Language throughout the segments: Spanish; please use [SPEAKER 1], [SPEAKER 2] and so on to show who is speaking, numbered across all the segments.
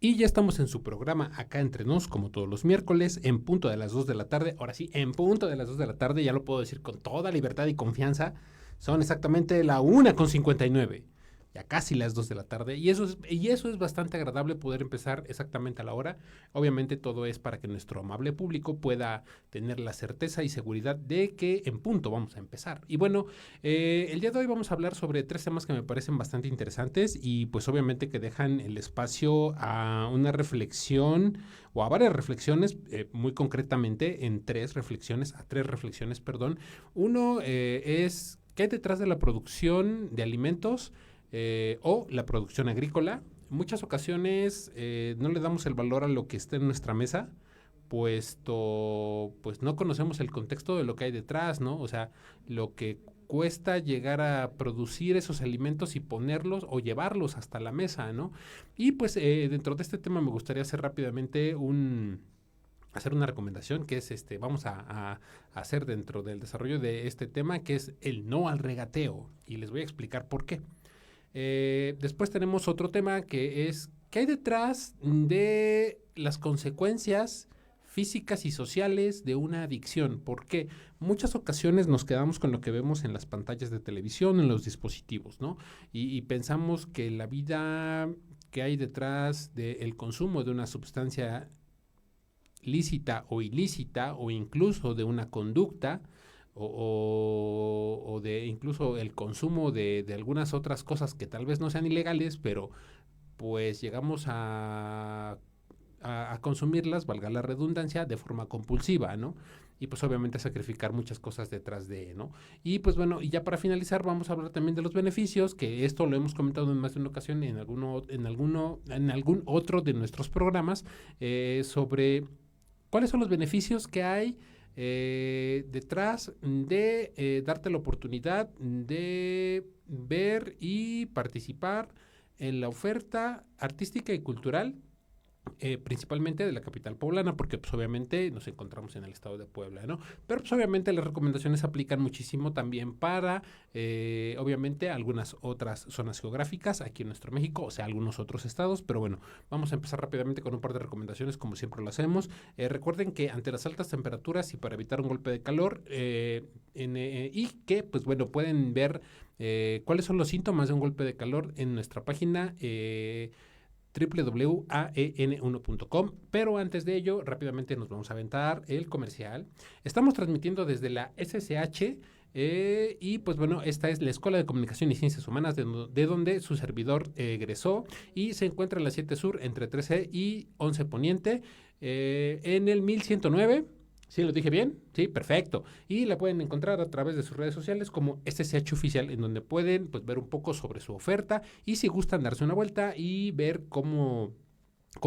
[SPEAKER 1] Y ya estamos en su programa Acá Entre Nos, como todos los miércoles, en punto de las 2 de la tarde. Ahora sí, en punto de las 2 de la tarde, ya lo puedo decir con toda libertad y confianza. Son exactamente la 1:59. Ya casi las 2 de la tarde. Y eso es bastante agradable poder empezar exactamente a la hora. Obviamente todo es para que nuestro amable público pueda tener la certeza y seguridad de que en punto vamos a empezar. Y bueno, el día de hoy vamos a hablar sobre 3 temas que me parecen bastante interesantes y pues obviamente que dejan el espacio a una reflexión o a varias reflexiones, muy concretamente en 3 reflexiones, perdón. Uno es qué hay detrás de la producción de alimentos o la producción agrícola. En muchas ocasiones no le damos el valor a lo que está en nuestra mesa, puesto pues no conocemos el contexto de lo que hay detrás, ¿no? O sea, lo que cuesta llegar a producir esos alimentos y ponerlos o llevarlos hasta la mesa, ¿no? Y pues dentro de este tema me gustaría hacer rápidamente hacer una recomendación que es vamos a hacer dentro del desarrollo de este tema, que es el no al regateo, y les voy a explicar por qué. Después tenemos otro tema que es qué hay detrás de las consecuencias físicas y sociales de una adicción, porque muchas ocasiones nos quedamos con lo que vemos en las pantallas de televisión, en los dispositivos, ¿no? Y pensamos que la vida que hay detrás del consumo de una sustancia lícita o ilícita o incluso de una conducta o de incluso el consumo de algunas otras cosas que tal vez no sean ilegales, pero pues llegamos a consumirlas, valga la redundancia, de forma compulsiva, ¿no? Y pues obviamente sacrificar muchas cosas detrás de, ¿no? Y pues bueno, y ya para finalizar vamos a hablar también de los beneficios, que esto lo hemos comentado en más de una ocasión en algún otro de nuestros programas, sobre cuáles son los beneficios que hay detrás de darte la oportunidad de ver y participar en la oferta artística y cultural, principalmente de la capital poblana, porque pues obviamente nos encontramos en el estado de Puebla, ¿no? Pero pues obviamente las recomendaciones aplican muchísimo también para, obviamente, algunas otras zonas geográficas aquí en nuestro México, o sea, algunos otros estados, pero bueno, vamos a empezar rápidamente con un par de recomendaciones, como siempre lo hacemos. Recuerden que ante las altas temperaturas y para evitar un golpe de calor, y que, pues bueno, pueden ver cuáles son los síntomas de un golpe de calor en nuestra página www.aen1.com. Pero antes de ello, rápidamente nos vamos a aventar el comercial. Estamos transmitiendo desde la SSH, y pues bueno, esta es la Escuela de Comunicación y Ciencias Humanas de donde su servidor egresó, y se encuentra en la 7 Sur entre 13 y 11 Poniente, en el 1109. ¿Sí lo dije bien? Sí, perfecto. Y la pueden encontrar a través de sus redes sociales como SSH Oficial, en donde pueden pues ver un poco sobre su oferta y si gustan darse una vuelta y ver cómo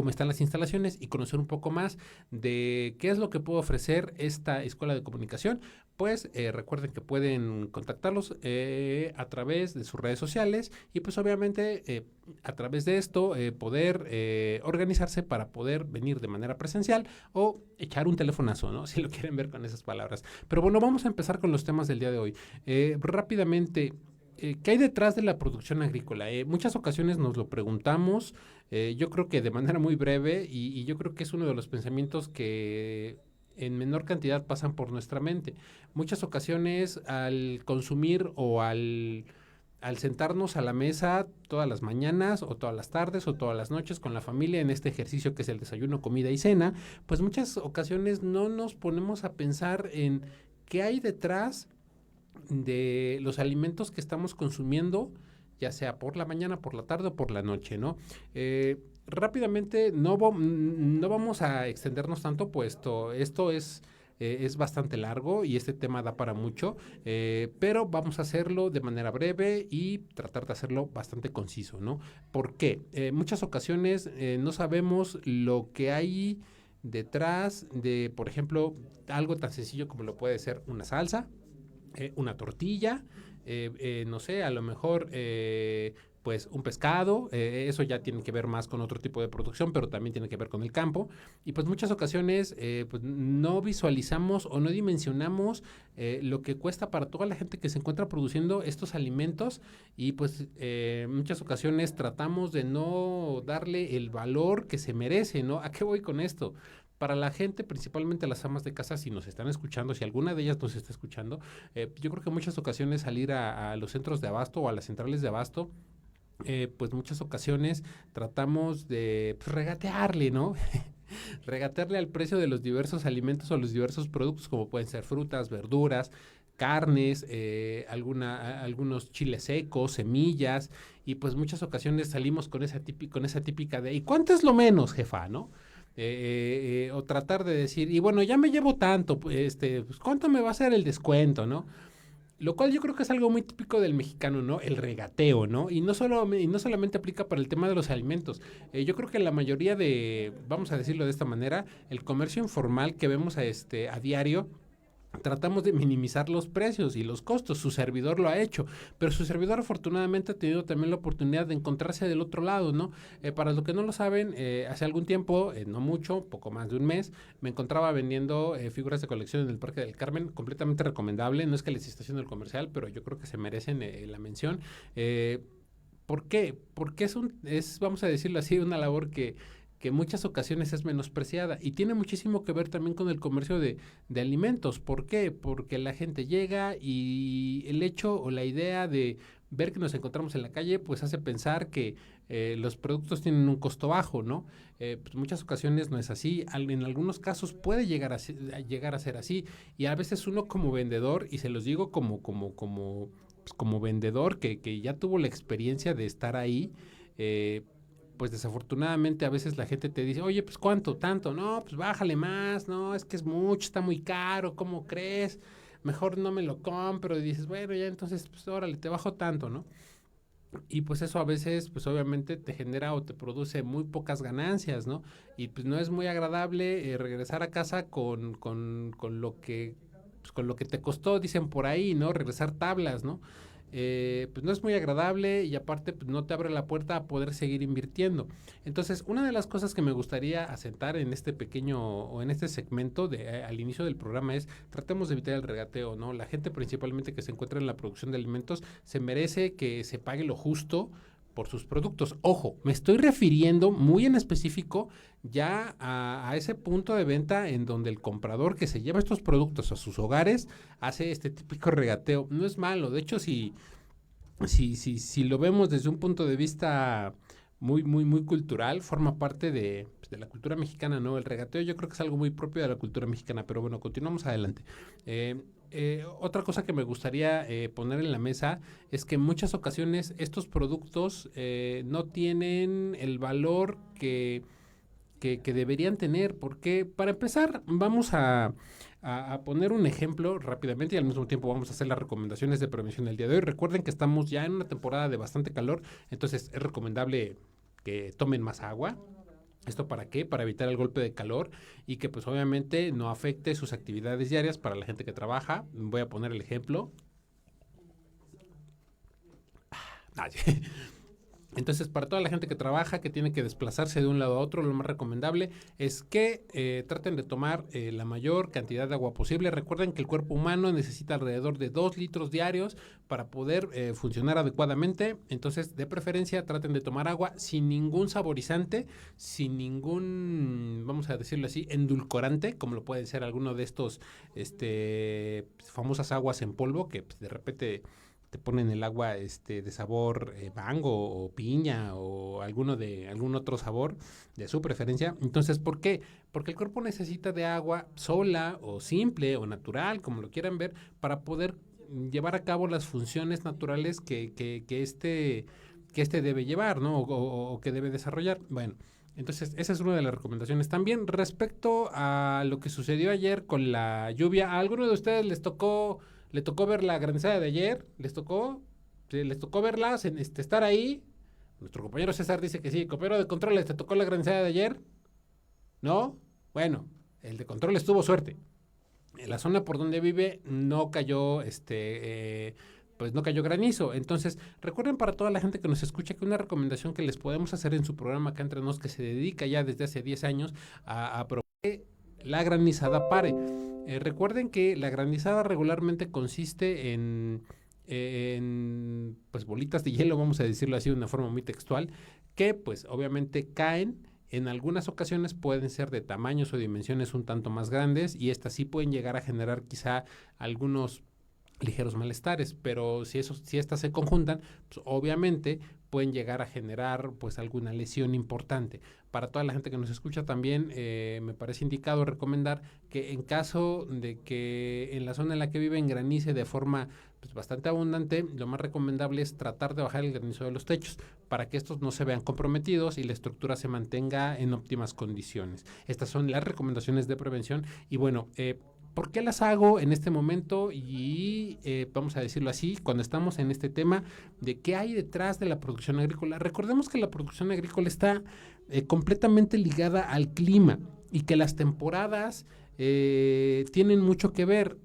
[SPEAKER 1] están las instalaciones y conocer un poco más de qué es lo que puede ofrecer esta escuela de comunicación, pues recuerden que pueden contactarlos a través de sus redes sociales y pues obviamente a través de esto poder organizarse para poder venir de manera presencial o echar un telefonazo, ¿no? Si lo quieren ver con esas palabras. Pero bueno, vamos a empezar con los temas del día de hoy. Rápidamente, ¿qué hay detrás de la producción agrícola? Muchas ocasiones nos lo preguntamos, yo creo que de manera muy breve, y yo creo que es uno de los pensamientos que en menor cantidad pasan por nuestra mente. Muchas ocasiones al consumir o al sentarnos a la mesa todas las mañanas o todas las tardes o todas las noches con la familia en este ejercicio que es el desayuno, comida y cena, pues muchas ocasiones no nos ponemos a pensar en qué hay detrás de los alimentos que estamos consumiendo, ya sea por la mañana, por la tarde o por la noche, ¿no? Rápidamente, no vamos a extendernos tanto, puesto esto es bastante largo y este tema da para mucho, pero vamos a hacerlo de manera breve y tratar de hacerlo bastante conciso, ¿no? ¿Por qué? Muchas ocasiones no sabemos lo que hay detrás de, por ejemplo, algo tan sencillo como lo puede ser una salsa, una tortilla, no sé, a lo mejor pues un pescado, eso ya tiene que ver más con otro tipo de producción, pero también tiene que ver con el campo. Y pues muchas ocasiones pues no visualizamos o no dimensionamos lo que cuesta para toda la gente que se encuentra produciendo estos alimentos y pues muchas ocasiones tratamos de no darle el valor que se merece, ¿no? ¿A qué voy con esto? Para la gente, principalmente las amas de casa, si nos están escuchando, si alguna de ellas nos está escuchando, yo creo que en muchas ocasiones salir a los centros de abasto o a las centrales de abasto, pues muchas ocasiones tratamos de pues, regatearle, ¿no? Regatearle al precio de los diversos alimentos o los diversos productos, como pueden ser frutas, verduras, carnes, algunos chiles secos, semillas, y pues muchas ocasiones salimos con con esa típica de ¿y cuánto es lo menos, jefa, no? O tratar de decir, y bueno, ya me llevo tanto, pues ¿cuánto me va a hacer el descuento, no? Lo cual yo creo que es algo muy típico del mexicano, ¿no? El regateo, ¿no? Y no solamente aplica para el tema de los alimentos. Yo creo que la mayoría de, vamos a decirlo de esta manera, el comercio informal que vemos a diario, tratamos de minimizar los precios y los costos. Su servidor lo ha hecho, pero su servidor afortunadamente ha tenido también la oportunidad de encontrarse del otro lado, ¿no? Para los que no lo saben, hace algún tiempo, no mucho, poco más de un mes, me encontraba vendiendo figuras de colección en el Parque del Carmen, completamente recomendable. No es que les esté haciendo el comercial, pero yo creo que se merecen la mención. ¿Por qué? Porque vamos a decirlo así, una labor que en muchas ocasiones es menospreciada y tiene muchísimo que ver también con el comercio de alimentos. ¿Por qué? Porque la gente llega y el hecho o la idea de ver que nos encontramos en la calle pues hace pensar que los productos tienen un costo bajo, ¿no? Pues muchas ocasiones no es así, en algunos casos puede llegar a ser así y a veces uno como vendedor, y se los digo como vendedor que ya tuvo la experiencia de estar ahí, pues desafortunadamente a veces la gente te dice, oye, pues ¿cuánto? Tanto, no, pues bájale más, no, es que es mucho, está muy caro, ¿cómo crees? Mejor no me lo compro, y dices, bueno, ya entonces, pues órale, te bajo tanto, ¿no? Y pues eso a veces, pues obviamente te genera o te produce muy pocas ganancias, ¿no? Y pues no es muy agradable regresar a casa con lo que, pues, con lo que te costó, dicen por ahí, ¿no? Regresar tablas, ¿no? Pues no es muy agradable y aparte pues no te abre la puerta a poder seguir invirtiendo. Entonces, una de las cosas que me gustaría asentar en este pequeño o en este segmento al inicio del programa es tratemos de evitar el regateo, ¿no? La gente principalmente que se encuentra en la producción de alimentos se merece que se pague lo justo por sus productos. Ojo, me estoy refiriendo muy en específico ya a ese punto de venta en donde el comprador que se lleva estos productos a sus hogares hace este típico regateo. No es malo, de hecho, si lo vemos desde un punto de vista muy cultural, forma parte pues, de la cultura mexicana, ¿no? El regateo yo creo que es algo muy propio de la cultura mexicana, pero bueno, continuamos adelante. Otra cosa que me gustaría poner en la mesa es que en muchas ocasiones estos productos no tienen el valor que deberían tener, porque para empezar vamos a poner un ejemplo rápidamente y al mismo tiempo vamos a hacer las recomendaciones de prevención del día de hoy. Recuerden que estamos ya en una temporada de bastante calor, entonces es recomendable que tomen más agua. ¿Esto para qué? Para evitar el golpe de calor y que pues obviamente no afecte sus actividades diarias para la gente que trabaja. Voy a poner el ejemplo. Entonces, para toda la gente que trabaja, que tiene que desplazarse de un lado a otro, lo más recomendable es que traten de tomar la mayor cantidad de agua posible. Recuerden que el cuerpo humano necesita alrededor de 2 litros diarios para poder funcionar adecuadamente. Entonces, de preferencia, traten de tomar agua sin ningún saborizante, sin ningún, vamos a decirlo así, endulcorante, como lo pueden ser alguno de estos famosas aguas en polvo que pues, de repente te ponen el agua de sabor mango o piña o algún otro sabor de su preferencia. Entonces, ¿por qué? Porque el cuerpo necesita de agua sola o simple o natural, como lo quieran ver, para poder llevar a cabo las funciones naturales que debe llevar, ¿no? O que debe desarrollar. Bueno, entonces esa es una de las recomendaciones. También respecto a lo que sucedió ayer con la lluvia, ¿a alguno de ustedes le tocó ver la granizada de ayer? ¿Les tocó? ¿Sí? ¿Les tocó verla? Estar ahí? Nuestro compañero César dice que sí. Compañero de controles, ¿te tocó la granizada de ayer? ¿No? Bueno, el de controles tuvo suerte. En la zona por donde vive no cayó pues no cayó granizo. Entonces, recuerden para toda la gente que nos escucha que una recomendación que les podemos hacer en su programa acá entre nos, que se dedica ya desde hace 10 años a promover que la granizada pare. Recuerden que la granizada regularmente consiste en pues bolitas de hielo, vamos a decirlo así de una forma muy textual, que pues obviamente caen. En algunas ocasiones pueden ser de tamaños o dimensiones un tanto más grandes y estas sí pueden llegar a generar quizá algunos ligeros malestares, pero si estas se conjuntan, pues obviamente pueden llegar a generar pues alguna lesión importante. Para toda la gente que nos escucha también me parece indicado recomendar que en caso de que en la zona en la que viven granice de forma pues, bastante abundante, lo más recomendable es tratar de bajar el granizo de los techos para que estos no se vean comprometidos y la estructura se mantenga en óptimas condiciones. Estas son las recomendaciones de prevención y bueno, ¿por qué las hago en este momento? Y vamos a decirlo así, cuando estamos en este tema de qué hay detrás de la producción agrícola. Recordemos que la producción agrícola está completamente ligada al clima y que las temporadas tienen mucho que ver.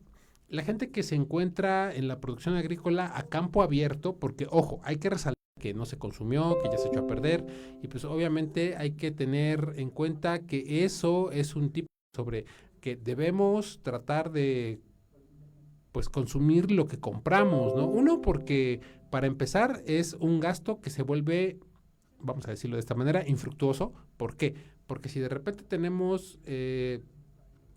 [SPEAKER 1] La gente que se encuentra en la producción agrícola a campo abierto, porque ojo, hay que resaltar que no se consumió, que ya se echó a perder, y pues obviamente hay que tener en cuenta que eso es un tipo sobre que debemos tratar de pues consumir lo que compramos, ¿no? Uno, porque para empezar es un gasto que se vuelve, vamos a decirlo de esta manera, infructuoso. ¿Por qué? Porque si de repente tenemos,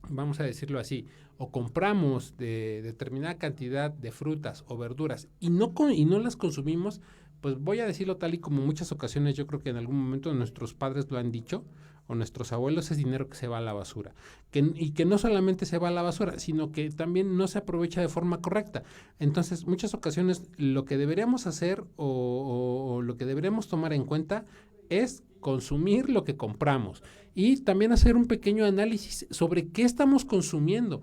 [SPEAKER 1] vamos a decirlo así, o compramos de determinada cantidad de frutas o verduras y no las consumimos, pues voy a decirlo tal y como muchas ocasiones yo creo que en algún momento nuestros padres lo han dicho, o nuestros abuelos, es dinero que se va a la basura. Y que no solamente se va a la basura, sino que también no se aprovecha de forma correcta. Entonces, muchas ocasiones lo que deberíamos hacer o lo que deberíamos tomar en cuenta es consumir lo que compramos y también hacer un pequeño análisis sobre qué estamos consumiendo.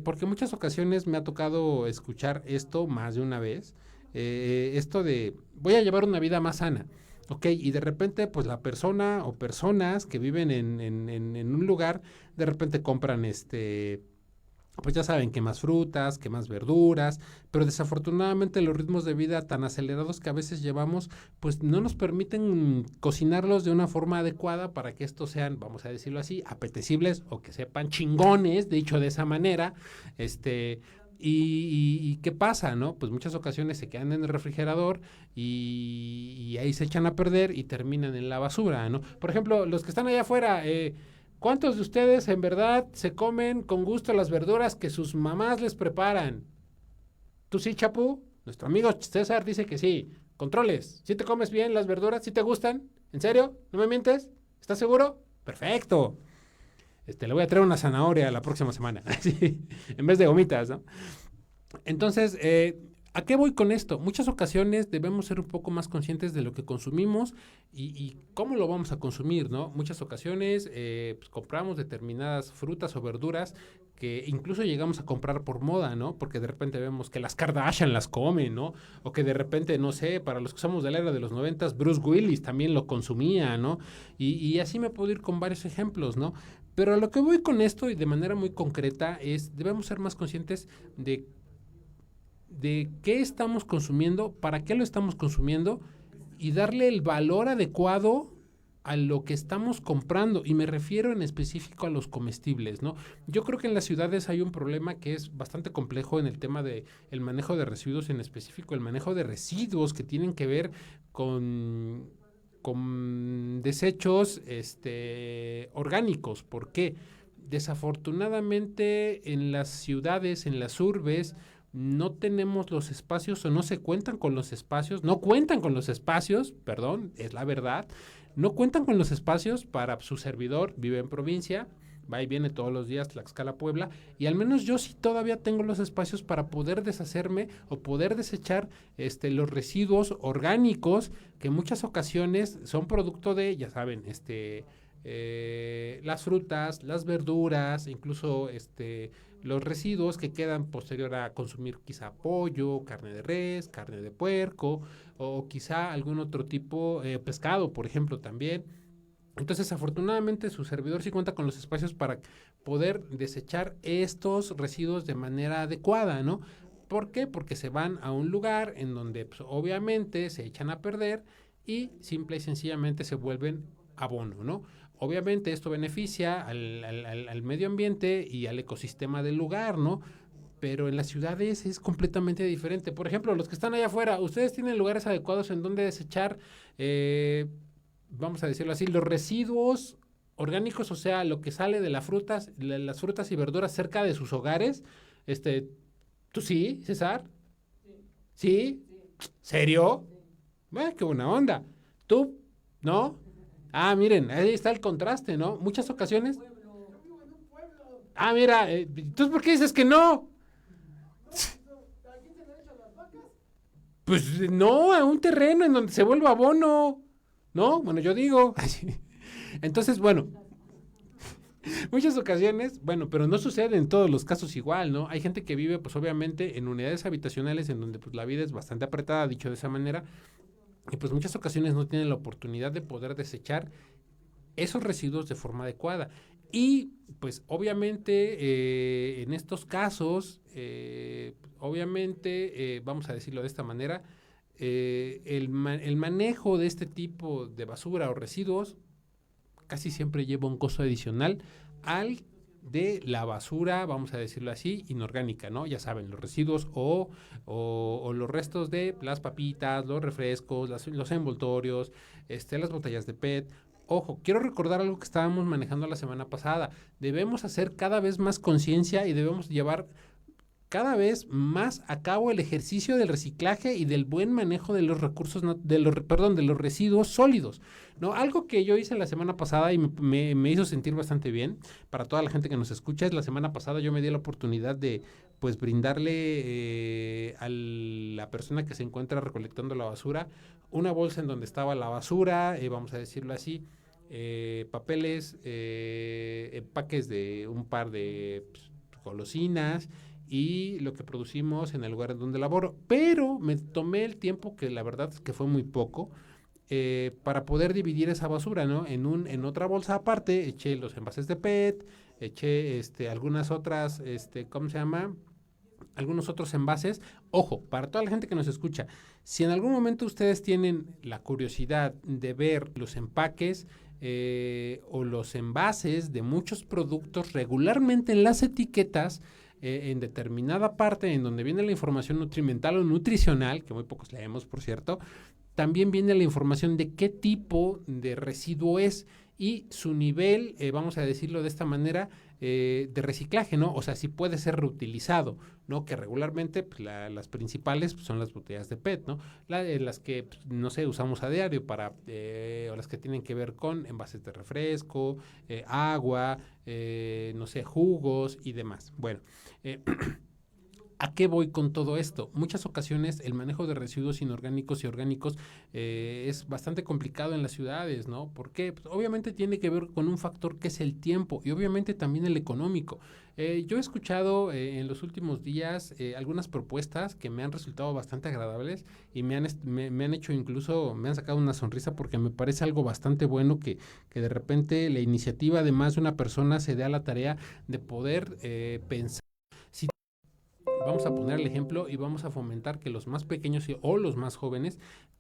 [SPEAKER 1] Porque muchas ocasiones me ha tocado escuchar esto más de una vez. Esto de voy a llevar una vida más sana. Ok, y de repente, pues la persona o personas que viven en un lugar, de repente compran pues ya saben, que más frutas, que más verduras, pero desafortunadamente los ritmos de vida tan acelerados que a veces llevamos, pues no nos permiten cocinarlos de una forma adecuada para que estos sean, vamos a decirlo así, apetecibles o que sepan chingones, dicho de esa manera, y qué pasa, ¿no? Pues muchas ocasiones se quedan en el refrigerador y ahí se echan a perder y terminan en la basura, ¿no? Por ejemplo, los que están allá afuera, ¿cuántos de ustedes en verdad se comen con gusto las verduras que sus mamás les preparan? ¿Tú sí, Chapu? Nuestro amigo César dice que sí. Controles, ¿sí te comes bien las verduras? ¿Sí te gustan? ¿En serio? ¿No me mientes? ¿Estás seguro? Perfecto. Le voy a traer una zanahoria la próxima semana, en vez de gomitas, ¿no? Entonces, ¿a qué voy con esto? Muchas ocasiones debemos ser un poco más conscientes de lo que consumimos y cómo lo vamos a consumir, ¿no? Muchas ocasiones pues compramos determinadas frutas o verduras que incluso llegamos a comprar por moda, ¿no? Porque de repente vemos que las Kardashian las comen, ¿no? O que de repente, no sé, para los que somos de la era de los 90, Bruce Willis también lo consumía, ¿no? Y así me puedo ir con varios ejemplos, ¿no? Pero a lo que voy con esto y de manera muy concreta es, debemos ser más conscientes de qué estamos consumiendo, para qué lo estamos consumiendo y darle el valor adecuado a lo que estamos comprando, y me refiero en específico a los comestibles, ¿no? Yo creo que en las ciudades hay un problema que es bastante complejo en el tema de el manejo de residuos, en específico el manejo de residuos que tienen que ver con desechos orgánicos. ¿Por qué? Desafortunadamente en las ciudades, en las urbes, no tenemos los espacios o no se cuentan con los espacios, no cuentan con los espacios, perdón, es la verdad, no cuentan con los espacios para su servidor, vive en provincia, va y viene todos los días Tlaxcala, Puebla, y al menos yo sí todavía tengo los espacios para poder deshacerme o poder desechar los residuos orgánicos que en muchas ocasiones son producto de, ya saben, las frutas, las verduras, incluso los residuos que quedan posterior a consumir quizá pollo, carne de res, carne de puerco o quizá algún otro tipo, pescado, por ejemplo, también. Entonces, afortunadamente, su servidor sí cuenta con los espacios para poder desechar estos residuos de manera adecuada, ¿no? ¿Por qué? Porque se van a un lugar en donde pues, obviamente se echan a perder y simple y sencillamente se vuelven abono, ¿no? Obviamente esto beneficia al medio ambiente y al ecosistema del lugar, ¿no? Pero en las ciudades es completamente diferente. Por ejemplo, los que están allá afuera, ¿ustedes tienen lugares adecuados en donde desechar, vamos a decirlo así, los residuos orgánicos, o sea, lo que sale de las frutas y verduras cerca de sus hogares? Este, ¿Tú sí, César? ¿Sí? ¿Serio? Qué buena onda. ¿Tú? ¿No? Ah, miren, ahí está el contraste, ¿no? Muchas ocasiones. Ah, mira, entonces ¿por qué dices que no? Pues no, a un terreno en donde se vuelva abono, ¿no? Bueno, yo digo. Entonces, bueno, muchas ocasiones, bueno, pero no sucede en todos los casos igual, ¿no? Hay gente que vive, pues obviamente, en unidades habitacionales en donde pues la vida es bastante apretada, dicho de esa manera, y pues muchas ocasiones no tienen la oportunidad de poder desechar esos residuos de forma adecuada. Y pues obviamente en estos casos, obviamente, vamos a decirlo de esta manera, el manejo de este tipo de basura o residuos casi siempre lleva un costo adicional al de la basura, vamos a decirlo así, inorgánica, ¿no? Ya saben, los residuos o los restos de las papitas, los refrescos, los envoltorios, las botellas de PET. Ojo, quiero recordar algo que estábamos manejando la semana pasada. Debemos hacer cada vez más conciencia y debemos llevar cada vez más a cabo el ejercicio del reciclaje y del buen manejo de los recursos, de los residuos sólidos, ¿no? Algo que yo hice la semana pasada y me hizo sentir bastante bien para toda la gente que nos escucha es la semana pasada yo me di la oportunidad de pues brindarle a la persona que se encuentra recolectando la basura una bolsa en donde estaba la basura, vamos a decirlo así, papeles, empaques de un par de pues, golosinas y lo que producimos en el lugar en donde laboro. Pero me tomé el tiempo, que la verdad es que fue muy poco, para poder dividir esa basura, ¿no? En otra bolsa aparte, eché los envases de PET, eché algunas otras, ¿cómo se llama? Algunos otros envases. Ojo, para toda la gente que nos escucha, si en algún momento ustedes tienen la curiosidad de ver los empaques o los envases de muchos productos, regularmente en las etiquetas, en determinada parte en donde viene la información nutrimental o nutricional, que muy pocos leemos, por cierto, también viene la información de qué tipo de residuo es y su nivel, vamos a decirlo de esta manera, de reciclaje, ¿no? O sea, si puede ser reutilizado, ¿no? Que regularmente pues, las principales pues, son las botellas de PET, ¿no? Las que, pues, no sé, usamos a diario para, o las que tienen que ver con envases de refresco, agua, no sé, jugos y demás. Bueno, ¿a qué voy con todo esto? Muchas ocasiones el manejo de residuos inorgánicos y orgánicos es bastante complicado en las ciudades, ¿no? ¿Por qué? Pues obviamente tiene que ver con un factor que es el tiempo y obviamente también el económico. Yo he escuchado en los últimos días algunas propuestas que me han resultado bastante agradables y me han hecho incluso, me han sacado una sonrisa porque me parece algo bastante bueno que de repente la iniciativa de más de una persona se dé a la tarea de poder pensar. Si vamos a poner el ejemplo y vamos a fomentar que los más pequeños o los más jóvenes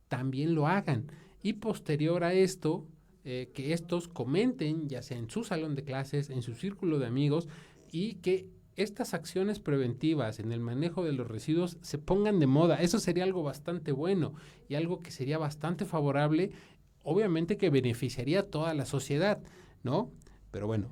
[SPEAKER 1] también lo hagan. Y posterior a esto, que estos comenten, ya sea en su salón de clases, en su círculo de amigos, y que estas acciones preventivas en el manejo de los residuos se pongan de moda. Eso sería algo bastante bueno y algo que sería bastante favorable, obviamente que beneficiaría a toda la sociedad, ¿no? Pero bueno,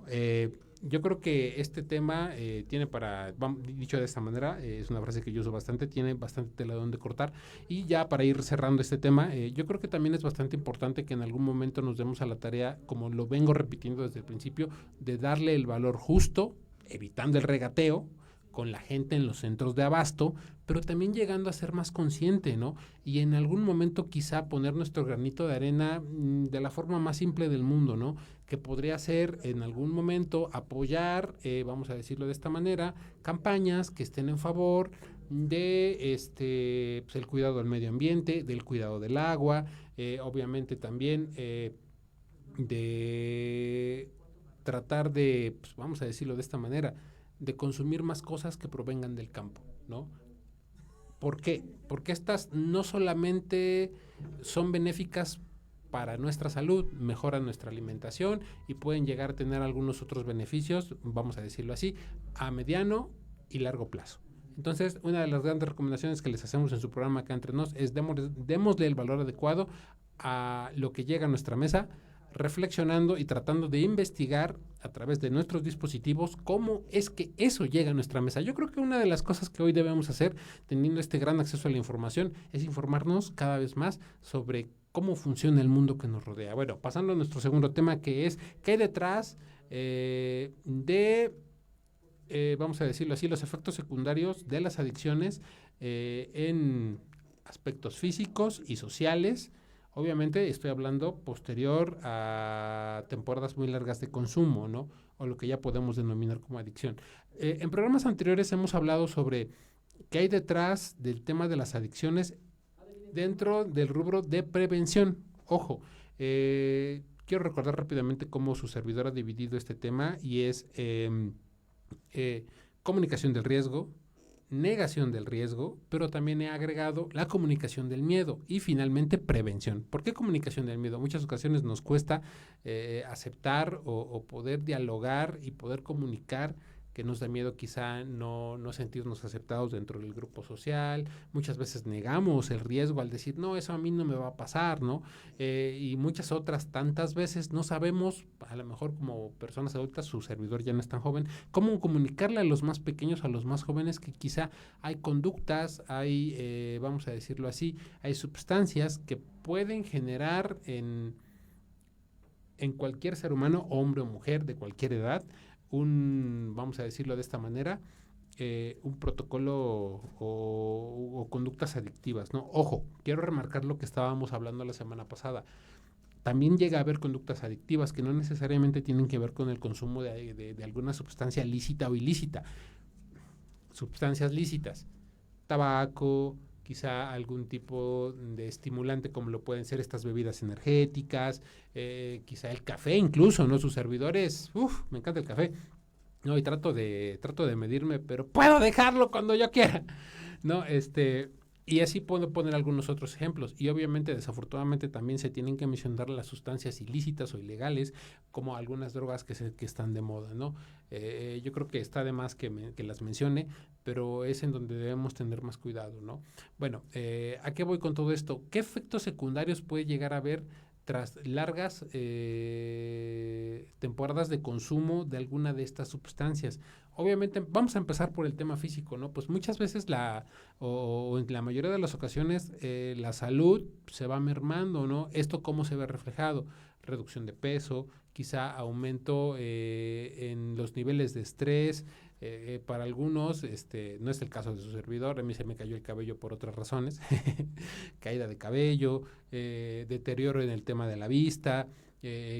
[SPEAKER 1] yo creo que este tema tiene para, dicho de esta manera, es una frase que yo uso bastante, tiene bastante tela donde cortar. Y ya para ir cerrando este tema, yo creo que también es bastante importante que en algún momento nos demos a la tarea, como lo vengo repitiendo desde el principio, de darle el valor justo, evitando el regateo con la gente en los centros de abasto, pero también llegando a ser más consciente, ¿no? Y en algún momento quizá poner nuestro granito de arena de la forma más simple del mundo, ¿no? Que podría ser en algún momento apoyar, vamos a decirlo de esta manera, campañas que estén en favor de pues el cuidado del medio ambiente, del cuidado del agua, obviamente también de tratar de, pues vamos a decirlo de esta manera, de consumir más cosas que provengan del campo, ¿no? ¿Por qué? Porque estas no solamente son benéficas para nuestra salud, mejoran nuestra alimentación y pueden llegar a tener algunos otros beneficios, vamos a decirlo así, a mediano y largo plazo. Entonces, una de las grandes recomendaciones que les hacemos en su programa acá entre nos es démosle el valor adecuado a lo que llega a nuestra mesa, reflexionando y tratando de investigar a través de nuestros dispositivos cómo es que eso llega a nuestra mesa. Yo creo que una de las cosas que hoy debemos hacer, teniendo este gran acceso a la información, es informarnos cada vez más sobre cómo funciona el mundo que nos rodea. Bueno, pasando a nuestro segundo tema, que es qué hay detrás vamos a decirlo así, los efectos secundarios de las adicciones en aspectos físicos y sociales. Obviamente estoy hablando posterior a temporadas muy largas de consumo, ¿no? O lo que ya podemos denominar como adicción. En programas anteriores hemos hablado sobre qué hay detrás del tema de las adicciones dentro del rubro de prevención. Ojo, quiero recordar rápidamente cómo su servidor ha dividido este tema y es comunicación del riesgo, negación del riesgo, pero también he agregado la comunicación del miedo y finalmente prevención. ¿Por qué comunicación del miedo? Muchas ocasiones nos cuesta aceptar o poder dialogar y poder comunicar que nos da miedo quizá no sentirnos aceptados dentro del grupo social. Muchas veces negamos el riesgo al decir, no, eso a mí no me va a pasar, ¿no? Y muchas otras tantas veces no sabemos, a lo mejor como personas adultas, su servidor ya no es tan joven, cómo comunicarle a los más pequeños, a los más jóvenes, que quizá hay conductas, hay, vamos a decirlo así, hay sustancias que pueden generar en cualquier ser humano, hombre o mujer, de cualquier edad, vamos a decirlo de esta manera, un protocolo o conductas adictivas, ¿no? Ojo, quiero remarcar lo que estábamos hablando la semana pasada. También llega a haber conductas adictivas que no necesariamente tienen que ver con el consumo de alguna sustancia lícita o ilícita. Sustancias lícitas, tabaco, quizá algún tipo de estimulante como lo pueden ser estas bebidas energéticas, quizá el café incluso, ¿no? Sus servidores, me encanta el café, ¿no? Y trato de medirme, pero puedo dejarlo cuando yo quiera, ¿no? Y así puedo poner algunos otros ejemplos. Y obviamente, desafortunadamente, también se tienen que mencionar las sustancias ilícitas o ilegales, como algunas drogas que están de moda, ¿no? Yo creo que está de más que las mencione, pero es en donde debemos tener más cuidado, ¿no? Bueno, ¿a qué voy con todo esto? ¿Qué efectos secundarios puede llegar a haber tras largas temporadas de consumo de alguna de estas sustancias? Obviamente, vamos a empezar por el tema físico, ¿no? Pues muchas veces o en la mayoría de las ocasiones la salud se va mermando, ¿no? ¿Esto cómo se ve reflejado? Reducción de peso, quizá aumento en los niveles de estrés. Para algunos, no es el caso de su servidor, a mí se me cayó el cabello por otras razones, caída de cabello, deterioro en el tema de la vista,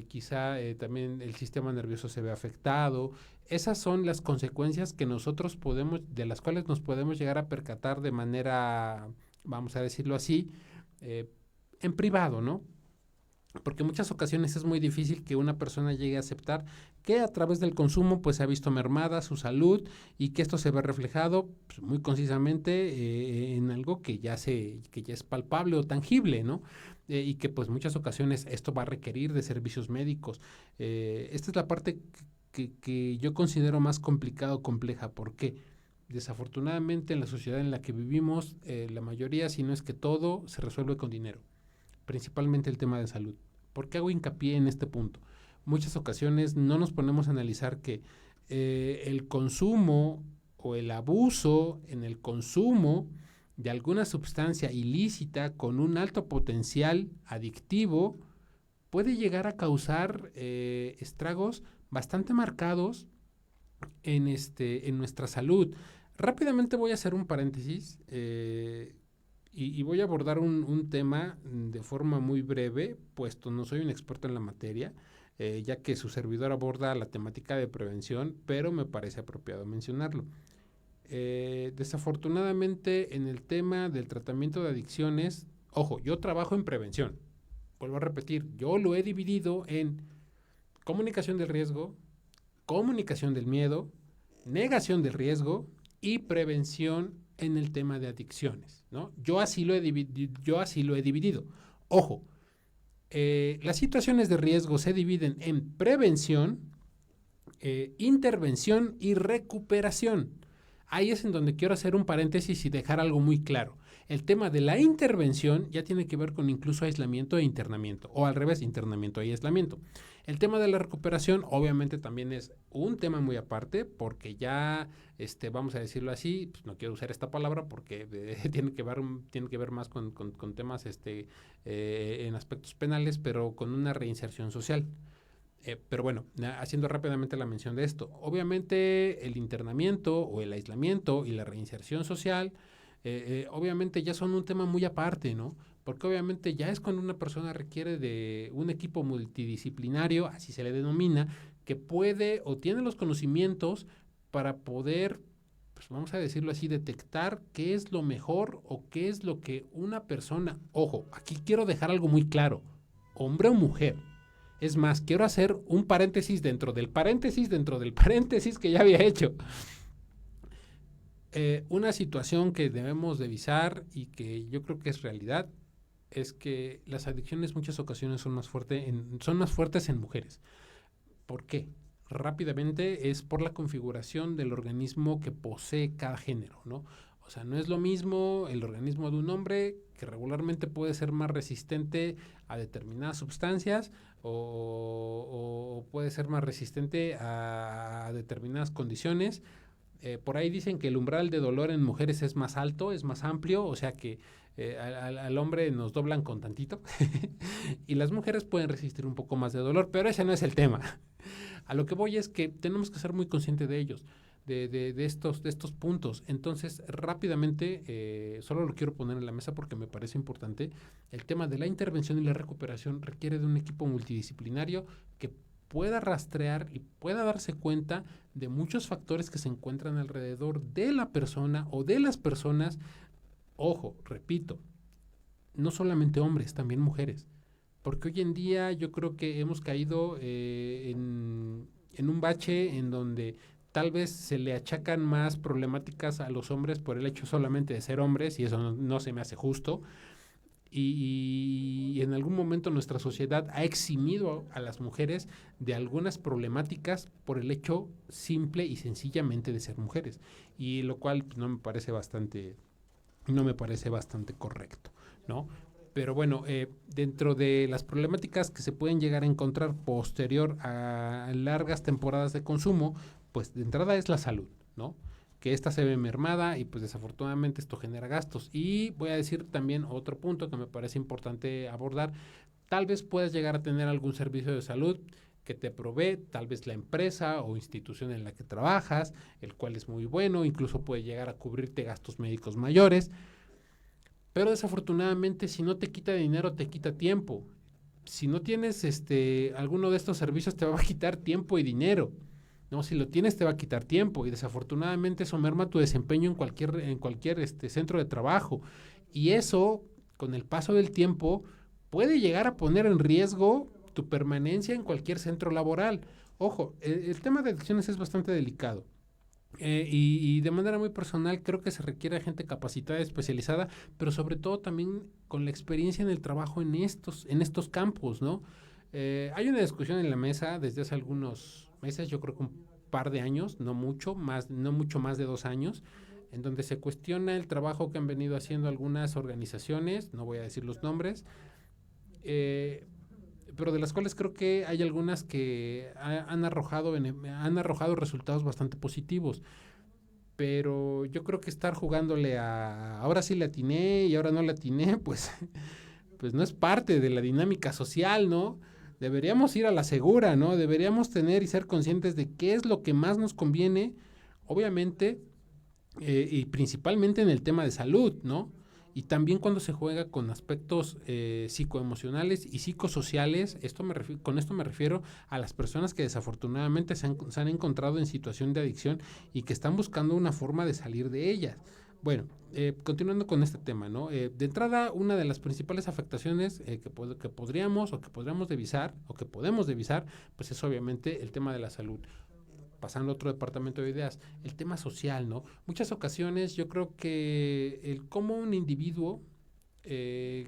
[SPEAKER 1] quizá también el sistema nervioso se ve afectado. Esas son las consecuencias que nosotros de las cuales nos podemos llegar a percatar de manera, vamos a decirlo así, en privado, ¿no? Porque en muchas ocasiones es muy difícil que una persona llegue a aceptar que a través del consumo pues se ha visto mermada su salud y que esto se ve reflejado pues, muy concisamente en algo que ya es palpable o tangible, ¿no? Y que pues muchas ocasiones esto va a requerir de servicios médicos. Esta es la parte que yo considero más compleja. ¿Por qué? Desafortunadamente en la sociedad en la que vivimos, la mayoría, si no es que todo, se resuelve con dinero, principalmente el tema de salud. ¿Por qué hago hincapié en este punto? Muchas ocasiones no nos ponemos a analizar que el consumo o el abuso en el consumo de alguna sustancia ilícita con un alto potencial adictivo puede llegar a causar estragos bastante marcados en nuestra salud. Rápidamente voy a hacer un paréntesis y voy a abordar un tema de forma muy breve, puesto no soy un experto en la materia, ya que su servidor aborda la temática de prevención, pero me parece apropiado mencionarlo. Desafortunadamente, en el tema del tratamiento de adicciones, ojo, yo trabajo en prevención. Vuelvo a repetir, yo lo he dividido en comunicación del riesgo, comunicación del miedo, negación del riesgo y prevención en el tema de adicciones, ¿no? Yo así lo he dividido. Ojo, las situaciones de riesgo se dividen en prevención, intervención y recuperación. Ahí es en donde quiero hacer un paréntesis y dejar algo muy claro. El tema de la intervención ya tiene que ver con incluso aislamiento e internamiento, o al revés, internamiento y aislamiento. El tema de la recuperación obviamente también es un tema muy aparte, porque ya, vamos a decirlo así, pues no quiero usar esta palabra porque tiene que ver más con temas en aspectos penales, pero con una reinserción social. Pero bueno, haciendo rápidamente la mención de esto, obviamente el internamiento o el aislamiento y la reinserción social, obviamente ya son un tema muy aparte, ¿no? Porque obviamente ya es cuando una persona requiere de un equipo multidisciplinario, así se le denomina, que puede o tiene los conocimientos para poder, pues vamos a decirlo así, detectar qué es lo mejor o qué es lo que una persona, ojo, aquí quiero dejar algo muy claro, hombre o mujer. Es más, quiero hacer un paréntesis dentro del paréntesis que ya había hecho. Una situación que debemos de visar y que yo creo que es realidad es que las adicciones en muchas ocasiones son más fuertes en mujeres. ¿Por qué? Rápidamente es por la configuración del organismo que posee cada género, ¿no? O sea, no es lo mismo el organismo de un hombre, que regularmente puede ser más resistente a determinadas sustancias o puede ser más resistente a determinadas condiciones. Por ahí dicen que el umbral de dolor en mujeres es más alto, es más amplio, o sea que al hombre nos doblan con tantito y las mujeres pueden resistir un poco más de dolor, pero ese no es el tema. A lo que voy es que tenemos que ser muy conscientes de ellos, de estos puntos. Entonces, rápidamente, solo lo quiero poner en la mesa porque me parece importante. El tema de la intervención y la recuperación requiere de un equipo multidisciplinario que pueda rastrear y pueda darse cuenta de muchos factores que se encuentran alrededor de la persona o de las personas. Ojo, repito, no solamente hombres, también mujeres. Porque hoy en día yo creo que hemos caído en un bache en donde tal vez se le achacan más problemáticas a los hombres por el hecho solamente de ser hombres, y eso no se me hace justo. Y en algún momento nuestra sociedad ha eximido a las mujeres de algunas problemáticas por el hecho simple y sencillamente de ser mujeres. Y lo cual pues, no me parece bastante correcto, ¿no? Pero bueno, dentro de las problemáticas que se pueden llegar a encontrar posterior a largas temporadas de consumo, pues de entrada es la salud, ¿no? Que esta se ve mermada y pues desafortunadamente esto genera gastos. Y voy a decir también otro punto que me parece importante abordar. Tal vez puedas llegar a tener algún servicio de salud que te provee tal vez la empresa o institución en la que trabajas, el cual es muy bueno, incluso puede llegar a cubrirte gastos médicos mayores. Pero desafortunadamente, si no te quita dinero, te quita tiempo. Si no tienes alguno de estos servicios, te va a quitar tiempo y dinero. No, si lo tienes, te va a quitar tiempo. Y desafortunadamente eso merma tu desempeño en cualquier centro de trabajo. Y eso, con el paso del tiempo, puede llegar a poner en riesgo tu permanencia en cualquier centro laboral. Ojo, el tema de adicciones es bastante delicado. Y de manera muy personal creo que se requiere gente capacitada, especializada, pero sobre todo también con la experiencia en el trabajo en estos campos, ¿no? Hay una discusión en la mesa desde hace algunos meses, yo creo que un par de años, no mucho más de 2 años, en donde se cuestiona el trabajo que han venido haciendo algunas organizaciones, no voy a decir los nombres, pero de las cuales creo que hay algunas que han arrojado resultados bastante positivos. Pero yo creo que estar jugándole a ahora sí le atiné y ahora no le atiné, pues, pues no es parte de la dinámica social, ¿no? Deberíamos ir a la segura, ¿no? Deberíamos tener y ser conscientes de qué es lo que más nos conviene, obviamente, y principalmente en el tema de salud, ¿no? Y también cuando se juega con aspectos psicoemocionales y psicosociales, con esto me refiero a las personas que desafortunadamente se han encontrado en situación de adicción y que están buscando una forma de salir de ellas. Bueno, continuando con este tema, ¿no? De entrada, una de las principales afectaciones que podemos divisar, pues es obviamente el tema de la salud. pasando a otro departamento de ideas, el tema social, ¿no? Muchas ocasiones yo creo que el cómo un individuo que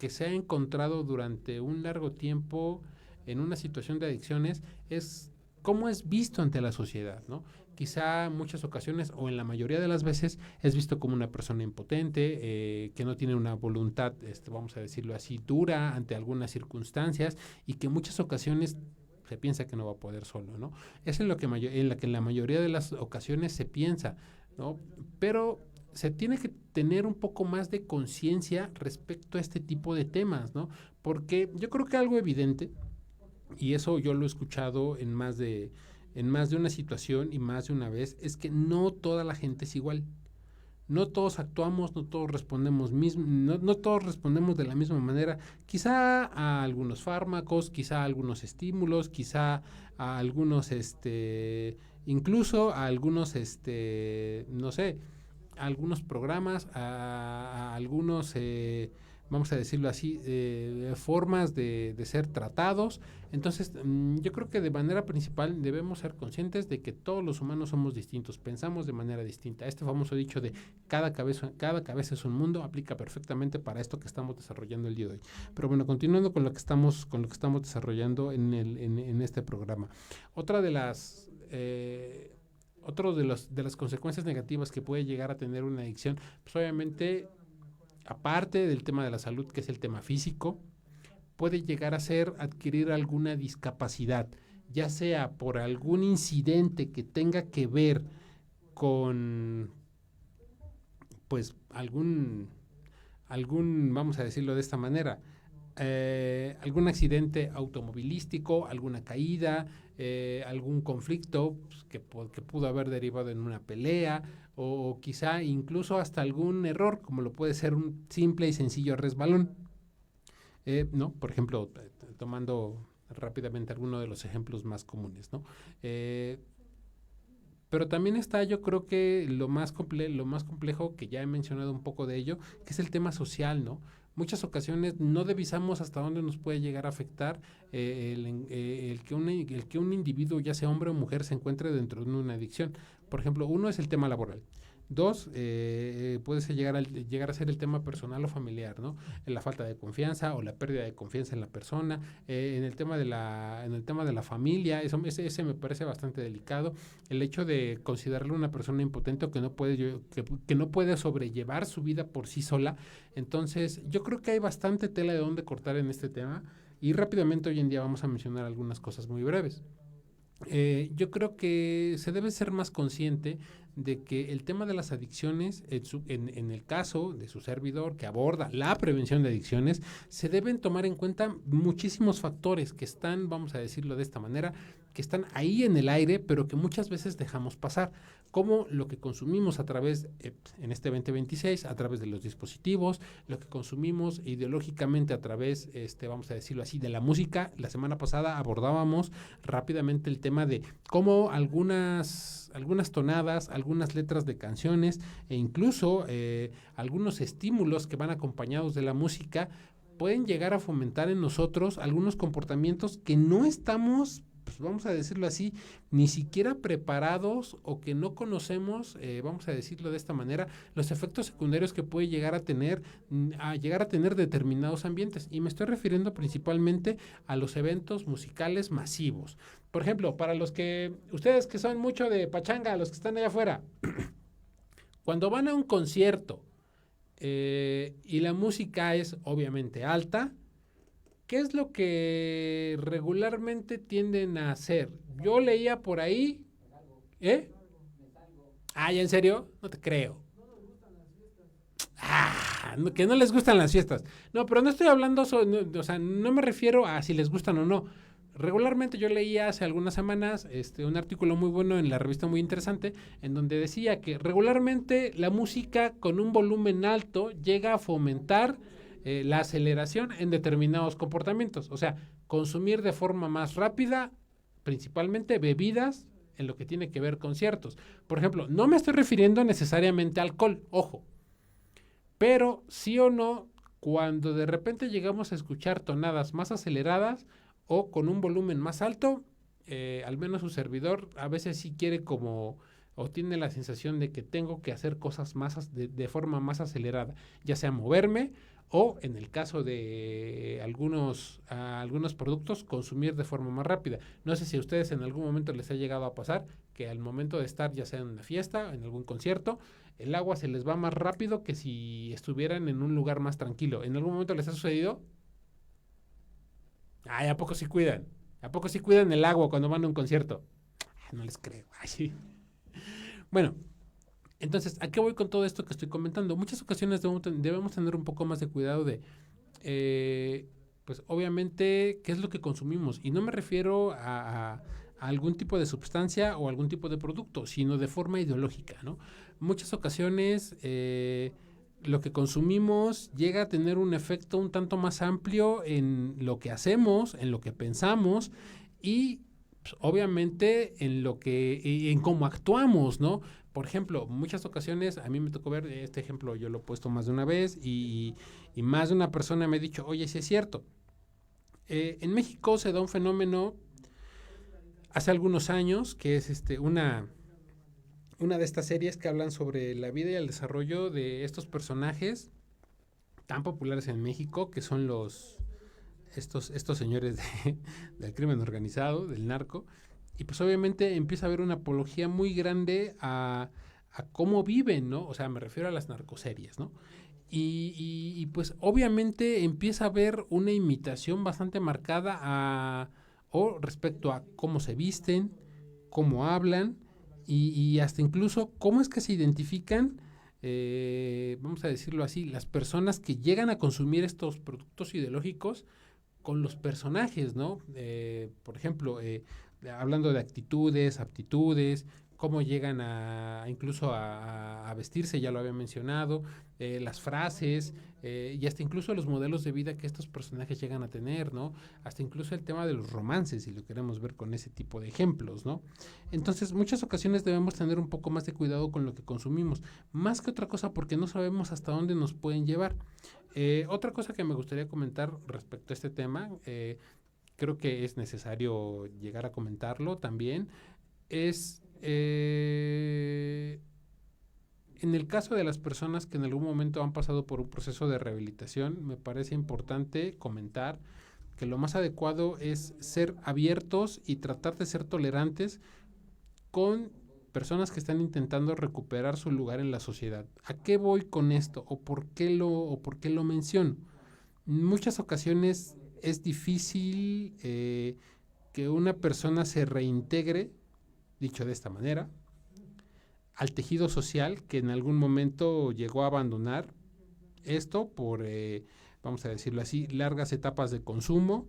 [SPEAKER 1] se ha encontrado durante un largo tiempo en una situación de adicciones es cómo es visto ante la sociedad, ¿no? Quizá en muchas ocasiones o en la mayoría de las veces es visto como una persona impotente, que no tiene una voluntad, vamos a decirlo así, dura ante algunas circunstancias y que en muchas ocasiones se piensa que no va a poder solo, ¿no? Es en lo que en la mayoría de las ocasiones se piensa, ¿no? Pero se tiene que tener un poco más de conciencia respecto a este tipo de temas, ¿no? Porque yo creo que algo evidente, y eso yo lo he escuchado en más de una situación y más de una vez, es que no toda la gente es igual. No todos actuamos, no todos respondemos no todos respondemos de la misma manera. Quizá a algunos fármacos, quizá a algunos estímulos, quizá a algunos, incluso a algunos, no sé, a algunos programas, a algunos, vamos a decirlo así, formas de ser tratados. Entonces, yo creo que de manera principal debemos ser conscientes de que todos los humanos somos distintos, pensamos de manera distinta. Este famoso dicho de cada cabeza es un mundo aplica perfectamente para esto que estamos desarrollando el día de hoy. Pero bueno, continuando con lo que estamos desarrollando en este programa. Otra de las otro de las consecuencias negativas que puede llegar a tener una adicción, pues obviamente, aparte del tema de la salud, que es el tema físico, puede llegar a ser adquirir alguna discapacidad, ya sea por algún incidente que tenga que ver con, pues, vamos a decirlo de esta manera, algún accidente automovilístico, alguna caída, algún conflicto pues, que pudo haber derivado en una pelea o quizá incluso hasta algún error, como lo puede ser un simple y sencillo resbalón. ¿No? Por ejemplo, tomando rápidamente alguno de los ejemplos más comunes, ¿no? Pero también está, yo creo que lo más complejo, que ya he mencionado un poco de ello, que es el tema social, ¿no? Muchas ocasiones no divisamos hasta dónde nos puede llegar a afectar el que un individuo, ya sea hombre o mujer, se encuentre dentro de una adicción. Por ejemplo, uno es el tema laboral. Dos, puede llegar a ser el tema personal o familiar, ¿no? La falta de confianza o la pérdida de confianza en la persona. En el tema de la familia, ese me parece bastante delicado. El hecho de considerarlo una persona impotente o que no puede sobrellevar su vida por sí sola. Entonces, yo creo que hay bastante tela de dónde cortar en este tema. Y rápidamente hoy en día vamos a mencionar algunas cosas muy breves. Yo creo que se debe ser más consciente de que el tema de las adicciones, en el caso de su servidor que aborda la prevención de adicciones, se deben tomar en cuenta muchísimos factores que están, vamos a decirlo de esta manera, que están ahí en el aire, pero que muchas veces dejamos pasar, como lo que consumimos a través, en este 2026, a través de los dispositivos, lo que consumimos ideológicamente a través, vamos a decirlo así, de la música. La semana pasada abordábamos rápidamente el tema de cómo algunas tonadas, algunas letras de canciones e incluso algunos estímulos que van acompañados de la música pueden llegar a fomentar en nosotros algunos comportamientos que no estamos, pues vamos a decirlo así, ni siquiera preparados o que no conocemos, vamos a decirlo de esta manera, los efectos secundarios que puede llegar a tener determinados ambientes. Y me estoy refiriendo principalmente a los eventos musicales masivos. Por ejemplo, para ustedes que son mucho de pachanga, los que están allá afuera, cuando van a un concierto y la música es obviamente alta, ¿qué es lo que regularmente tienden a hacer? Yo leía por ahí, ¿eh? Ah, ¿ya en serio? No te creo. Que no les gustan las fiestas. No, pero no estoy hablando, o sea, no me refiero a si les gustan o no. Regularmente yo leía hace algunas semanas un artículo muy bueno en la revista Muy Interesante, en donde decía que regularmente la música con un volumen alto llega a fomentar la aceleración en determinados comportamientos. O sea, consumir de forma más rápida, principalmente bebidas, en lo que tiene que ver con conciertos. Por ejemplo, no me estoy refiriendo necesariamente a alcohol, ojo, pero sí o no, cuando de repente llegamos a escuchar tonadas más aceleradas o con un volumen más alto, al menos su servidor a veces sí quiere como, o tiene la sensación de que tengo que hacer cosas más de forma más acelerada, ya sea moverme o en el caso de algunos productos, consumir de forma más rápida. No sé si a ustedes en algún momento les ha llegado a pasar que al momento de estar ya sea en una fiesta, en algún concierto, el agua se les va más rápido que si estuvieran en un lugar más tranquilo. ¿En algún momento les ha sucedido? Ay, ¿a poco sí cuidan? ¿A poco sí cuidan el agua cuando van a un concierto? Ay, no les creo. Ay, sí. Bueno, entonces, ¿a qué voy con todo esto que estoy comentando? Muchas ocasiones debemos tener un poco más de cuidado de, pues obviamente, qué es lo que consumimos. Y no me refiero a algún tipo de sustancia o algún tipo de producto, sino de forma ideológica, ¿no? Muchas ocasiones lo que consumimos llega a tener un efecto un tanto más amplio en lo que hacemos, en lo que pensamos y pues, obviamente en cómo actuamos, ¿no? Por ejemplo, muchas ocasiones a mí me tocó ver este ejemplo, yo lo he puesto más de una vez y más de una persona me ha dicho, oye, sí es cierto. En México se da un fenómeno hace algunos años que es una de estas series que hablan sobre la vida y el desarrollo de estos personajes tan populares en México que son estos señores del crimen organizado, del narco, y pues obviamente empieza a haber una apología muy grande a cómo viven, ¿no? O sea, me refiero a las narcoseries, ¿no? Pues obviamente empieza a haber una imitación bastante marcada o respecto a cómo se visten, cómo hablan y hasta incluso cómo es que se identifican, vamos a decirlo así, las personas que llegan a consumir estos productos ideológicos con los personajes, ¿no? Por ejemplo, hablando de actitudes, aptitudes, cómo llegan incluso a vestirse, ya lo había mencionado, las frases y hasta incluso los modelos de vida que estos personajes llegan a tener, ¿no? Hasta incluso el tema de los romances, si lo queremos ver con ese tipo de ejemplos, ¿no? Entonces, muchas ocasiones debemos tener un poco más de cuidado con lo que consumimos, más que otra cosa porque no sabemos hasta dónde nos pueden llevar. Otra cosa que me gustaría comentar respecto a este tema, creo que es necesario llegar a comentarlo también, es en el caso de las personas que en algún momento han pasado por un proceso de rehabilitación, me parece importante comentar que lo más adecuado es ser abiertos y tratar de ser tolerantes con personas que están intentando recuperar su lugar en la sociedad. ¿A qué voy con esto? ¿O por qué lo menciono? En muchas ocasiones es difícil que una persona se reintegre, dicho de esta manera, al tejido social que en algún momento llegó a abandonar esto por, vamos a decirlo así, largas etapas de consumo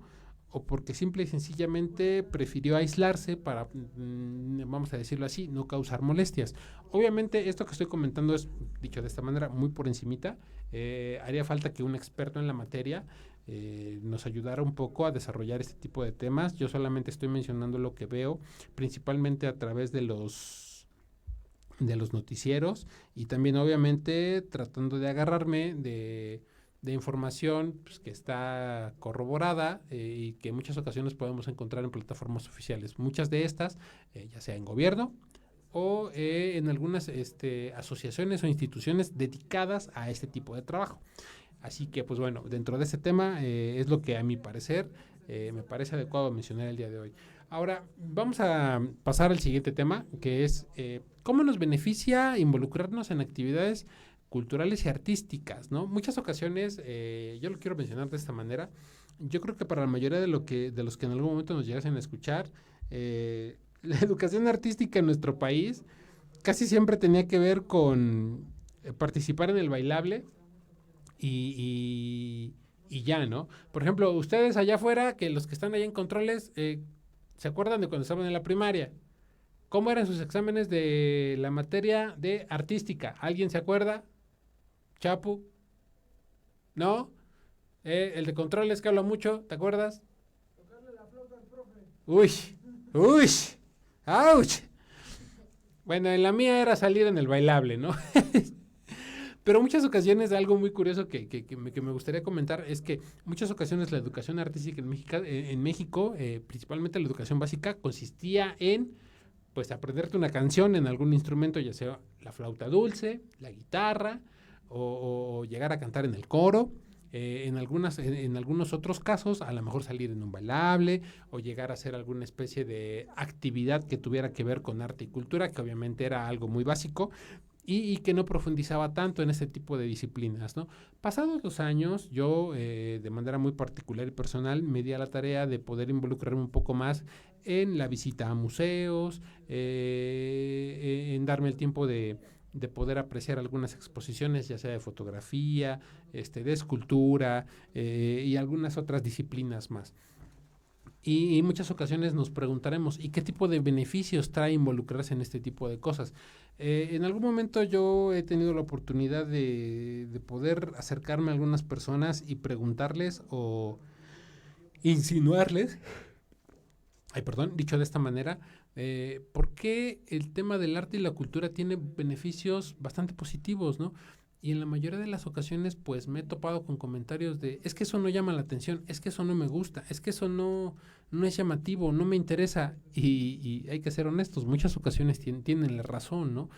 [SPEAKER 1] o porque simple y sencillamente prefirió aislarse para, vamos a decirlo así, no causar molestias. Obviamente esto que estoy comentando es, dicho de esta manera, muy por encimita. Haría falta que un experto en la materia nos ayudara un poco a desarrollar este tipo de temas. Yo solamente estoy mencionando lo que veo, principalmente a través de los noticieros y también obviamente tratando de agarrarme de información pues, que está corroborada y que en muchas ocasiones podemos encontrar en plataformas oficiales. Muchas de estas, ya sea en gobierno o en algunas asociaciones o instituciones dedicadas a este tipo de trabajo. Así que, pues bueno, dentro de este tema es lo que a mi parecer me parece adecuado mencionar el día de hoy. Ahora, vamos a pasar al siguiente tema, que es cómo nos beneficia involucrarnos en actividades culturales y artísticas, ¿no? Muchas ocasiones, yo lo quiero mencionar de esta manera, yo creo que para la mayoría de los que en algún momento nos llegasen a escuchar, la educación artística en nuestro país casi siempre tenía que ver con participar en el bailable y ya, ¿no? Por ejemplo, ustedes allá afuera, que los que están allá en controles, ¿se acuerdan de cuando estaban en la primaria? ¿Cómo eran sus exámenes de la materia de artística? ¿Alguien se acuerda? Chapu, ¿no? El de controles que habla mucho, ¿te acuerdas? Tocarle la flauta al profe. Uy, uy, ouch. Bueno, en la mía era salir en el bailable, ¿no? Pero muchas ocasiones, algo muy curioso que me gustaría comentar es que muchas ocasiones la educación artística en México, principalmente la educación básica, consistía en pues aprenderte una canción en algún instrumento, ya sea la flauta dulce, la guitarra, o llegar a cantar en el coro. En algunos otros casos, a lo mejor salir en un bailable o llegar a hacer alguna especie de actividad que tuviera que ver con arte y cultura, que obviamente era algo muy básico, y que no profundizaba tanto en ese tipo de disciplinas, ¿no? Pasados los años, yo de manera muy particular y personal me di a la tarea de poder involucrarme un poco más en la visita a museos, en darme el tiempo de poder apreciar algunas exposiciones, ya sea de fotografía, de escultura y algunas otras disciplinas más. Y en muchas ocasiones nos preguntaremos, ¿y qué tipo de beneficios trae involucrarse en este tipo de cosas? En algún momento yo he tenido la oportunidad de poder acercarme a algunas personas y preguntarles o insinuarles, ay, perdón, dicho de esta manera, ¿por qué el tema del arte y la cultura tiene beneficios bastante positivos, ¿no? Y en la mayoría de las ocasiones, pues me he topado con comentarios de, es que eso no llama la atención, es que eso no me gusta, es que eso no es llamativo, no me interesa. Y hay que ser honestos, muchas ocasiones tienen la razón, ¿no?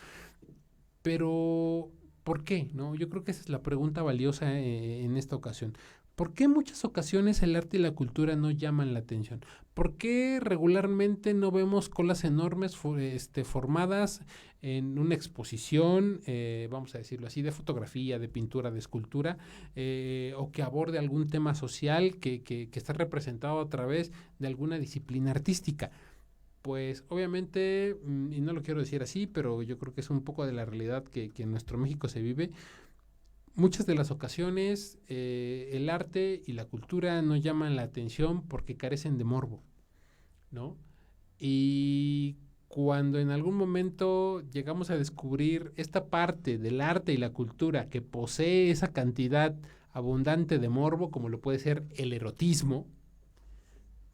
[SPEAKER 1] Pero, ¿por qué? ¿No? Yo creo que esa es la pregunta valiosa en esta ocasión. ¿Por qué en muchas ocasiones el arte y la cultura no llaman la atención? ¿Por qué regularmente no vemos colas enormes formadas en una exposición, vamos a decirlo así, de fotografía, de pintura, de escultura, o que aborde algún tema social que está representado a través de alguna disciplina artística? Pues obviamente, y no lo quiero decir así, pero yo creo que es un poco de la realidad que en nuestro México se vive. Muchas de las ocasiones el arte y la cultura no llaman la atención porque carecen de morbo, ¿no? Y cuando en algún momento llegamos a descubrir esta parte del arte y la cultura que posee esa cantidad abundante de morbo, como lo puede ser el erotismo,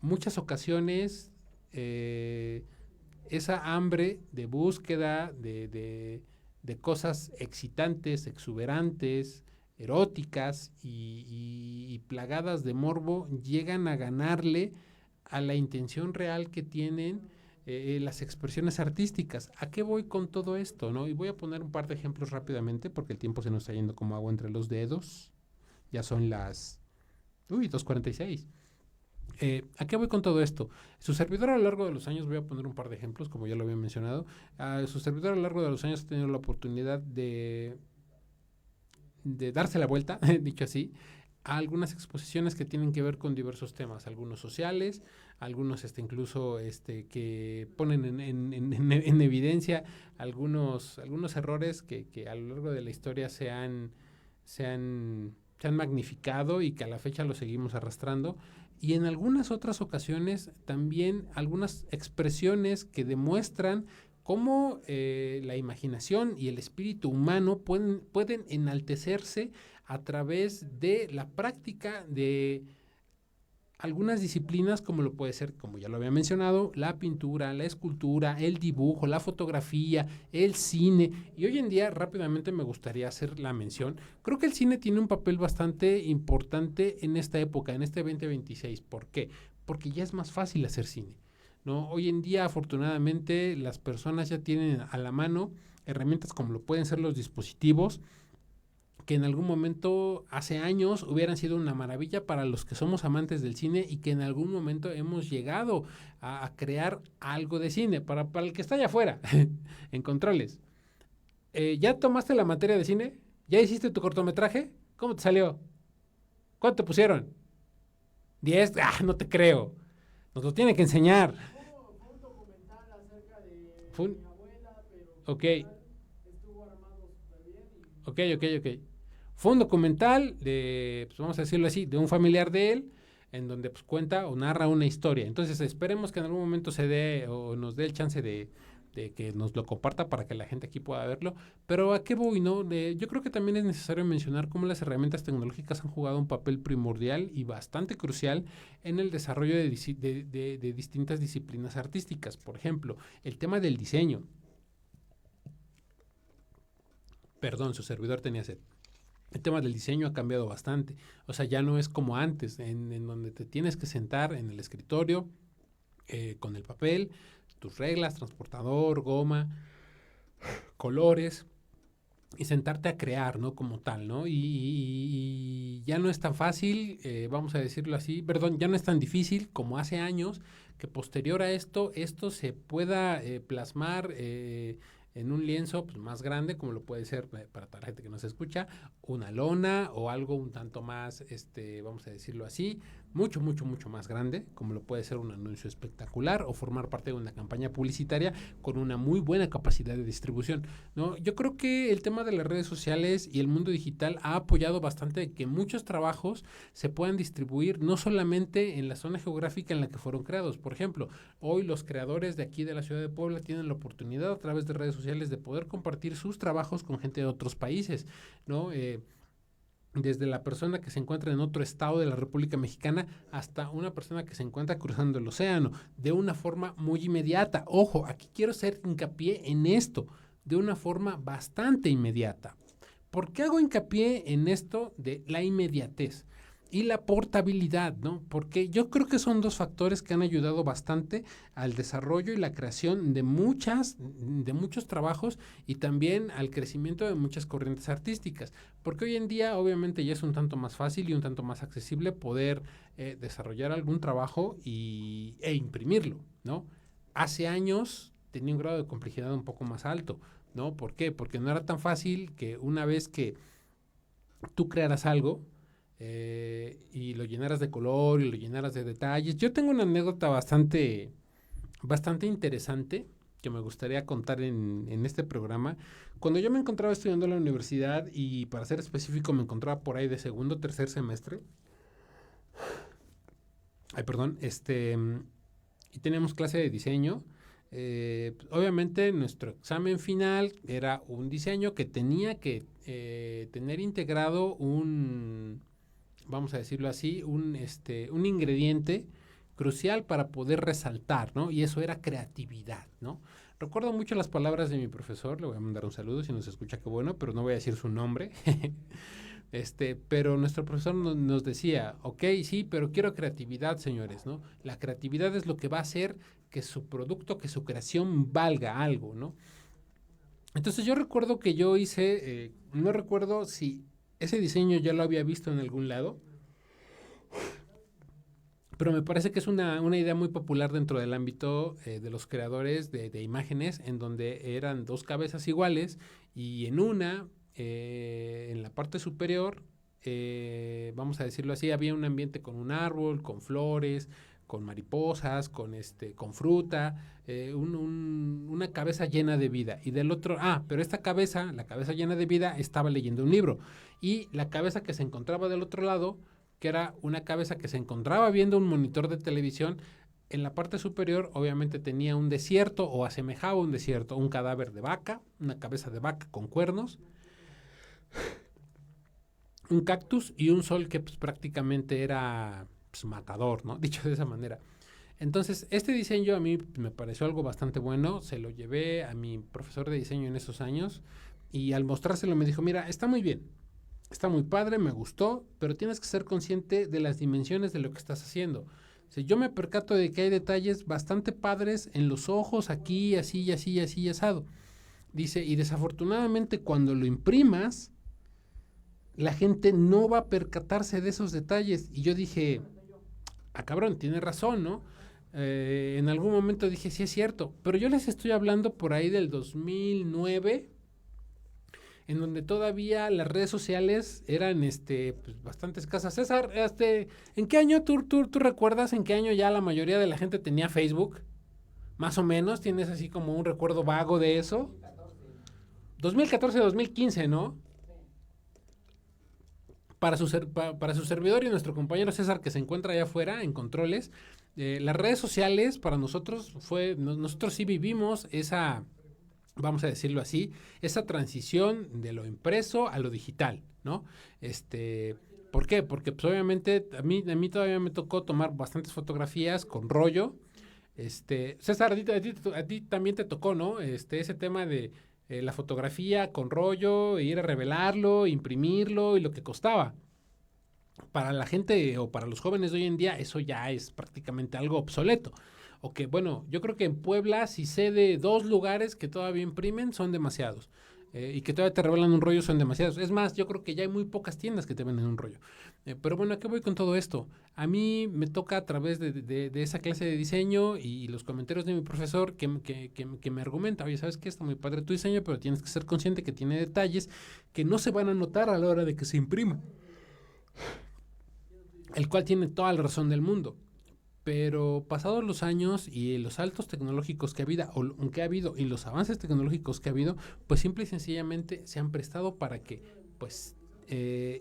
[SPEAKER 1] muchas ocasiones esa hambre de búsqueda de cosas excitantes, exuberantes, eróticas y plagadas de morbo llegan a ganarle a la intención real que tienen las expresiones artísticas. ¿A qué voy con todo esto? ¿No? Y voy a poner un par de ejemplos rápidamente porque el tiempo se nos está yendo como agua entre los dedos. Ya son las 2:46. ¿A qué voy con todo esto? Su servidor a lo largo de los años, voy a poner un par de ejemplos, como ya lo había mencionado, su servidor a lo largo de los años ha tenido la oportunidad de darse la vuelta, dicho así, a algunas exposiciones que tienen que ver con diversos temas, algunos sociales, algunos incluso que ponen en evidencia algunos errores que a lo largo de la historia se han magnificado y que a la fecha lo seguimos arrastrando. Y en algunas otras ocasiones también algunas expresiones que demuestran cómo la imaginación y el espíritu humano pueden enaltecerse a través de la práctica de algunas disciplinas como lo puede ser, como ya lo había mencionado, la pintura, la escultura, el dibujo, la fotografía, el cine. Y hoy en día rápidamente me gustaría hacer la mención. Creo que el cine tiene un papel bastante importante en esta época, en este 2026. ¿Por qué? Porque ya es más fácil hacer cine, ¿no? Hoy en día, afortunadamente, las personas ya tienen a la mano herramientas como lo pueden ser los dispositivos, que en algún momento, hace años, hubieran sido una maravilla para los que somos amantes del cine y que en algún momento hemos llegado a crear algo de cine. Para el que está allá afuera, en controles. ¿Ya tomaste la materia de cine? ¿Ya hiciste tu cortometraje? ¿Cómo te salió? ¿Cuánto te pusieron? ¿10? Ah, no te creo. Nos lo tiene que enseñar.
[SPEAKER 2] Fue un documental acerca de
[SPEAKER 1] Fue un...
[SPEAKER 2] mi abuela, pero
[SPEAKER 1] Ok,
[SPEAKER 2] estuvo armado súper bien.
[SPEAKER 1] ok. Fue un documental de, pues vamos a decirlo así, de un familiar de él, en donde pues cuenta o narra una historia. Entonces esperemos que en algún momento se dé o nos dé el chance de que nos lo comparta para que la gente aquí pueda verlo. Pero ¿a qué voy? No? Yo creo que también es necesario mencionar cómo las herramientas tecnológicas han jugado un papel primordial y bastante crucial en el desarrollo de distintas disciplinas artísticas. Por ejemplo, el tema del diseño. Perdón, su servidor tenía sed. El tema del diseño ha cambiado bastante. O sea, ya no es como antes, en donde te tienes que sentar en el escritorio con el papel, tus reglas, transportador, goma, colores, y sentarte a crear, ¿no? Como tal, ¿no? Y ya no es tan fácil, vamos a decirlo así, perdón, ya no es tan difícil como hace años que posterior a esto se pueda plasmar en un lienzo pues, más grande, como lo puede ser para toda la gente que nos escucha, una lona o algo un tanto más, vamos a decirlo así, mucho, mucho, mucho más grande, como lo puede ser un anuncio espectacular o formar parte de una campaña publicitaria con una muy buena capacidad de distribución, ¿no? Yo creo que el tema de las redes sociales y el mundo digital ha apoyado bastante que muchos trabajos se puedan distribuir no solamente en la zona geográfica en la que fueron creados. Por ejemplo, hoy los creadores de aquí de la ciudad de Puebla tienen la oportunidad a través de redes sociales de poder compartir sus trabajos con gente de otros países, ¿no? Desde la persona que se encuentra en otro estado de la República Mexicana hasta una persona que se encuentra cruzando el océano, de una forma muy inmediata. Ojo, aquí quiero hacer hincapié en esto, de una forma bastante inmediata. ¿Por qué hago hincapié en esto de la inmediatez? Y la portabilidad, ¿no? Porque yo creo que son dos factores que han ayudado bastante al desarrollo y la creación de muchos trabajos y también al crecimiento de muchas corrientes artísticas. Porque hoy en día, obviamente, ya es un tanto más fácil y un tanto más accesible poder desarrollar algún trabajo e imprimirlo, ¿no? Hace años tenía un grado de complejidad un poco más alto, ¿no? ¿Por qué? Porque no era tan fácil que una vez que tú crearas algo, y lo llenaras de color y lo llenaras de detalles. Yo tengo una anécdota bastante interesante que me gustaría contar en este programa. Cuando yo me encontraba estudiando en la universidad y para ser específico me encontraba por ahí de segundo, tercer semestre. Y teníamos clase de diseño. Obviamente nuestro examen final era un diseño que tenía que tener integrado vamos a decirlo así, un ingrediente crucial para poder resaltar, ¿no? Y eso era creatividad, ¿no? Recuerdo mucho las palabras de mi profesor, le voy a mandar un saludo si nos escucha, qué bueno, pero no voy a decir su nombre. Pero nuestro profesor nos decía, ok, sí, pero quiero creatividad, señores, ¿no? La creatividad es lo que va a hacer que su producto, que su creación valga algo, ¿no? Entonces yo recuerdo que yo hice, no recuerdo si ese diseño ya lo había visto en algún lado, pero me parece que es una idea muy popular dentro del ámbito de los creadores de imágenes, en donde eran dos cabezas iguales y en la parte superior, vamos a decirlo así, había un ambiente con un árbol, con flores, con mariposas, con fruta, una cabeza llena de vida. Y del otro, pero esta cabeza, la cabeza llena de vida, estaba leyendo un libro. Y la cabeza que se encontraba del otro lado, que era una cabeza que se encontraba viendo un monitor de televisión, en la parte superior obviamente tenía un desierto o asemejaba un desierto, un cadáver de vaca, una cabeza de vaca con cuernos, un cactus y un sol que pues, prácticamente era pues, matador, ¿no? Dicho de esa manera. Entonces, este diseño a mí me pareció algo bastante bueno, se lo llevé a mi profesor de diseño en esos años y al mostrárselo me dijo, mira, está muy bien, está muy padre, me gustó, pero tienes que ser consciente de las dimensiones de lo que estás haciendo. Si yo me percato de que hay detalles bastante padres en los ojos, aquí, así, así, así, asado. Dice, y desafortunadamente cuando lo imprimas, la gente no va a percatarse de esos detalles. Y yo dije, cabrón, tiene razón, ¿no? En algún momento dije, sí es cierto, pero yo les estoy hablando por ahí del 2009, en donde todavía las redes sociales eran pues, bastante escasas. César, ¿en qué año tú recuerdas en qué año ya la mayoría de la gente tenía Facebook? Más o menos, ¿tienes así como un recuerdo vago de eso? 2014, 2015, ¿no? Para su servidor y nuestro compañero César que se encuentra allá afuera en controles, las redes sociales para nosotros nosotros sí vivimos esa, vamos a decirlo así, esa transición de lo impreso a lo digital, ¿no? ¿Por qué? Porque pues, obviamente a mí todavía me tocó tomar bastantes fotografías con rollo. César, a ti también te tocó, ¿no? Ese tema de la fotografía con rollo, e ir a revelarlo, imprimirlo y lo que costaba. Para la gente o para los jóvenes de hoy en día eso ya es prácticamente algo obsoleto. O que bueno, yo creo que en Puebla si sé de 2 lugares que todavía imprimen son demasiados. Y que todavía te revelan un rollo son demasiados. Es más, yo creo que ya hay muy pocas tiendas que te venden un rollo. Pero bueno, ¿a qué voy con todo esto? A mí me toca a través de esa clase de diseño y los comentarios de mi profesor que me argumenta, oye, ¿sabes qué? Está muy padre tu diseño, pero tienes que ser consciente que tiene detalles que no se van a notar a la hora de que se imprima. El cual tiene toda la razón del mundo. Pero pasados los años y los saltos tecnológicos que ha habido y los avances tecnológicos que ha habido, pues simple y sencillamente se han prestado para que pues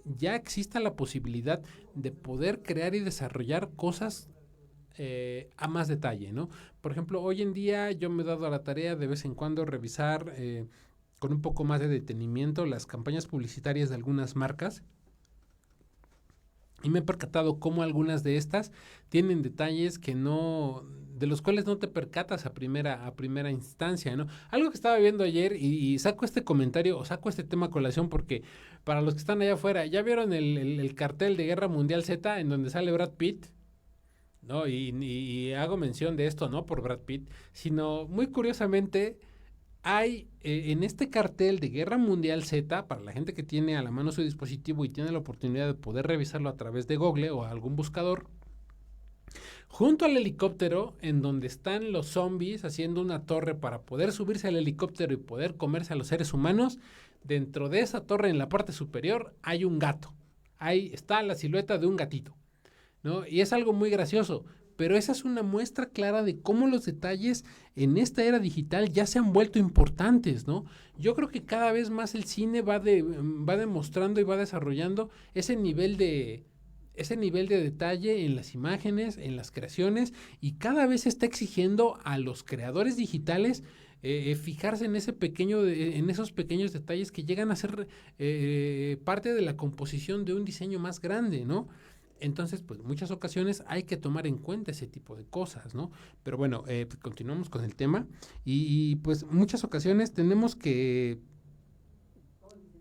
[SPEAKER 1] ya exista la posibilidad de poder crear y desarrollar cosas a más detalle, ¿no? Por ejemplo, hoy en día yo me he dado a la tarea de vez en cuando revisar con un poco más de detenimiento las campañas publicitarias de algunas marcas y me he percatado cómo algunas de estas tienen detalles que no, de los cuales no te percatas a primera instancia, ¿no? Algo que estaba viendo ayer y saco este comentario o saco este tema a colación porque para los que están allá afuera, ¿ya vieron el cartel de Guerra Mundial Z en donde sale Brad Pitt? ¿No? Y hago mención de esto, no por Brad Pitt, sino muy curiosamente hay en este cartel de Guerra Mundial Z, para la gente que tiene a la mano su dispositivo y tiene la oportunidad de poder revisarlo a través de Google o algún buscador, junto al helicóptero en donde están los zombies haciendo una torre para poder subirse al helicóptero y poder comerse a los seres humanos, dentro de esa torre en la parte superior hay un gato. Ahí está la silueta de un gatito, ¿no? Y es algo muy gracioso, pero esa es una muestra clara de cómo los detalles en esta era digital ya se han vuelto importantes, ¿no? Yo creo que cada vez más el cine va demostrando y va desarrollando ese nivel de detalle en las imágenes, en las creaciones, y cada vez se está exigiendo a los creadores digitales fijarse en esos pequeños detalles que llegan a ser parte de la composición de un diseño más grande, ¿no? Entonces, pues muchas ocasiones hay que tomar en cuenta ese tipo de cosas, ¿no? Pero bueno, pues, continuamos con el tema pues muchas ocasiones tenemos que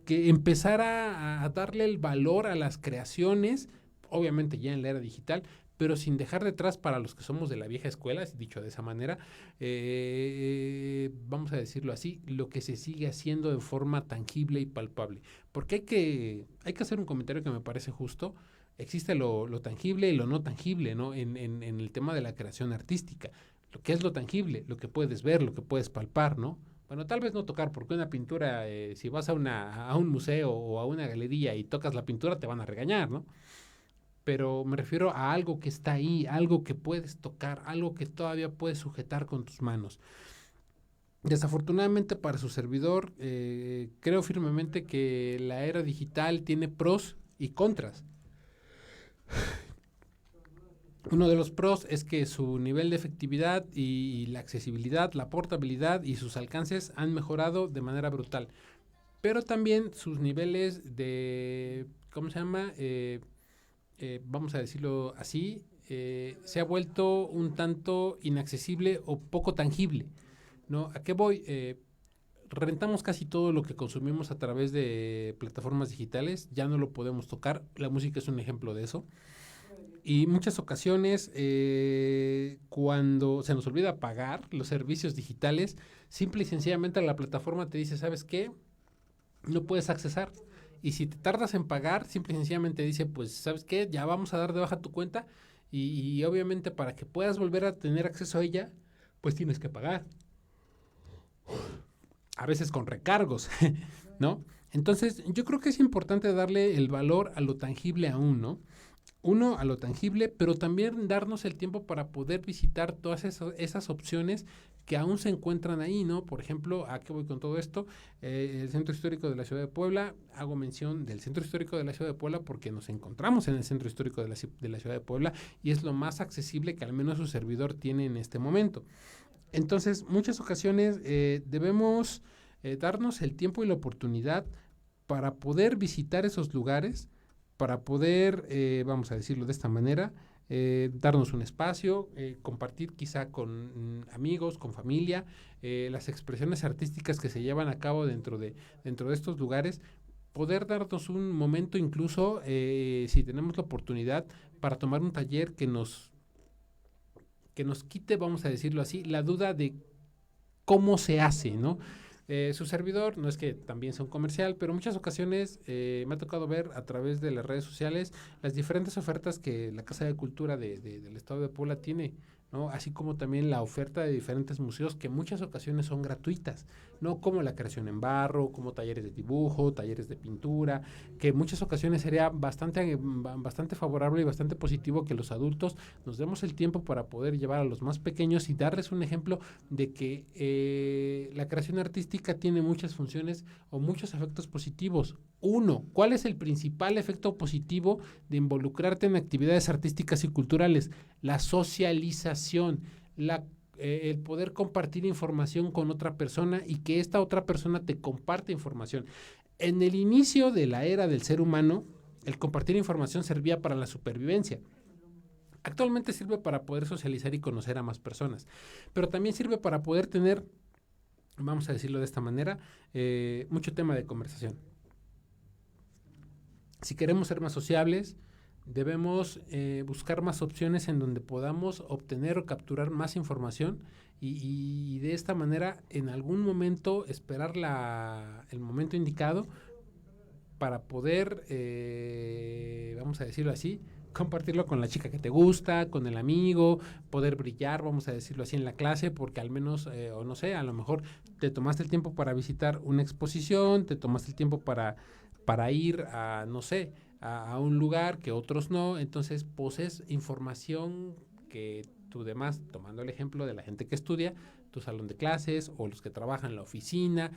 [SPEAKER 1] empezar a darle el valor a las creaciones, obviamente ya en la era digital, pero sin dejar detrás para los que somos de la vieja escuela, dicho de esa manera, vamos a decirlo así, lo que se sigue haciendo de forma tangible y palpable. Porque hay que hacer un comentario que me parece justo. Existe lo tangible y lo no tangible, ¿no? En el tema de la creación artística. Lo que es lo tangible, lo que puedes ver, lo que puedes palpar, ¿no? Bueno, tal vez no tocar, porque una pintura, si vas a un museo o a una galería y tocas la pintura, te van a regañar, ¿no? Pero me refiero a algo que está ahí, algo que puedes tocar, algo que todavía puedes sujetar con tus manos. Desafortunadamente para su servidor, creo firmemente que la era digital tiene pros y contras. Uno de los pros es que su nivel de efectividad y la accesibilidad, la portabilidad y sus alcances han mejorado de manera brutal. Pero también sus niveles de, ¿cómo se llama? Vamos a decirlo así, se ha vuelto un tanto inaccesible o poco tangible, ¿no? ¿A qué voy? Rentamos casi todo lo que consumimos a través de plataformas digitales, ya no lo podemos tocar, la música es un ejemplo de eso. Y muchas ocasiones, cuando se nos olvida pagar los servicios digitales, simple y sencillamente la plataforma te dice, ¿sabes qué? No puedes accesar. Y si te tardas en pagar, simple y sencillamente dice, pues, ¿sabes qué? Ya vamos a dar de baja tu cuenta y obviamente para que puedas volver a tener acceso a ella, pues tienes que pagar. A veces con recargos, ¿no? Entonces, yo creo que es importante darle el valor a lo tangible aún, ¿no? Uno, a lo tangible, pero también darnos el tiempo para poder visitar todas esas opciones que aún se encuentran ahí, ¿no? Por ejemplo, ¿a qué voy con todo esto? El Centro Histórico de la Ciudad de Puebla, hago mención del Centro Histórico de la Ciudad de Puebla porque nos encontramos en el Centro Histórico de la Ciudad de Puebla y es lo más accesible que al menos su servidor tiene en este momento. Entonces, muchas ocasiones debemos darnos el tiempo y la oportunidad para poder visitar esos lugares, para poder, vamos a decirlo de esta manera, darnos un espacio, compartir quizá con amigos, con familia, las expresiones artísticas que se llevan a cabo dentro de estos lugares, poder darnos un momento incluso, si tenemos la oportunidad, para tomar un taller que nos quite, vamos a decirlo así, la duda de cómo se hace, ¿no? Su servidor, no es que también sea un comercial, pero en muchas ocasiones me ha tocado ver a través de las redes sociales las diferentes ofertas que la Casa de Cultura del Estado de Puebla tiene, ¿no? Así como también la oferta de diferentes museos que en muchas ocasiones son gratuitas, ¿no? Como la creación en barro, como talleres de dibujo, talleres de pintura, que en muchas ocasiones sería bastante favorable y bastante positivo que los adultos nos demos el tiempo para poder llevar a los más pequeños y darles un ejemplo de que la creación artística tiene muchas funciones o muchos efectos positivos. Uno, ¿cuál es el principal efecto positivo de involucrarte en actividades artísticas y culturales? La socialización, el poder compartir información con otra persona y que esta otra persona te comparte información. En el inicio de la era del ser humano, el compartir información servía para la supervivencia. Actualmente sirve para poder socializar y conocer a más personas, pero también sirve para poder tener, vamos a decirlo de esta manera, mucho tema de conversación. Si queremos ser más sociables, debemos buscar más opciones en donde podamos obtener o capturar más información y de esta manera en algún momento esperar el momento indicado para poder, vamos a decirlo así, compartirlo con la chica que te gusta, con el amigo, poder brillar, vamos a decirlo así, en la clase, porque al menos, o no sé, a lo mejor te tomaste el tiempo para visitar una exposición, te tomaste el tiempo para ir a, no sé, a un lugar que otros no, entonces poses información que tú demás, tomando el ejemplo de la gente que estudia, tu salón de clases o los que trabajan en la oficina,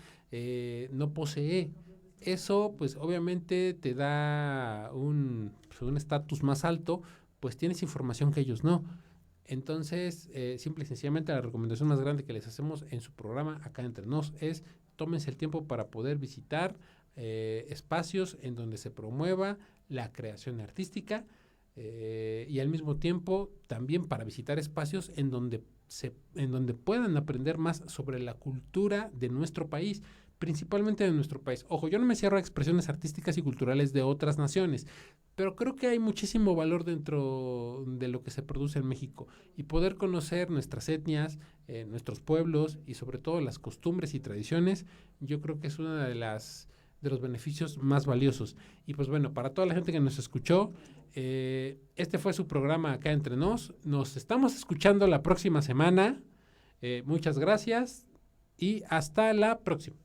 [SPEAKER 1] no posee. Eso pues obviamente te da un estatus más alto, pues tienes información que ellos no. Entonces, simple y sencillamente la recomendación más grande que les hacemos en su programa Acá Entre Nos es tómense el tiempo para poder visitar espacios en donde se promueva la creación artística y al mismo tiempo también para visitar espacios en donde puedan aprender más sobre la cultura de nuestro país, principalmente de nuestro país. Ojo, yo no me cierro a expresiones artísticas y culturales de otras naciones, pero creo que hay muchísimo valor dentro de lo que se produce en México y poder conocer nuestras etnias, nuestros pueblos y sobre todo las costumbres y tradiciones, yo creo que es una de los beneficios más valiosos. Y pues bueno, para toda la gente que nos escuchó, este fue su programa Acá Entre Nos. Nos estamos escuchando la próxima semana. Muchas gracias y hasta la próxima.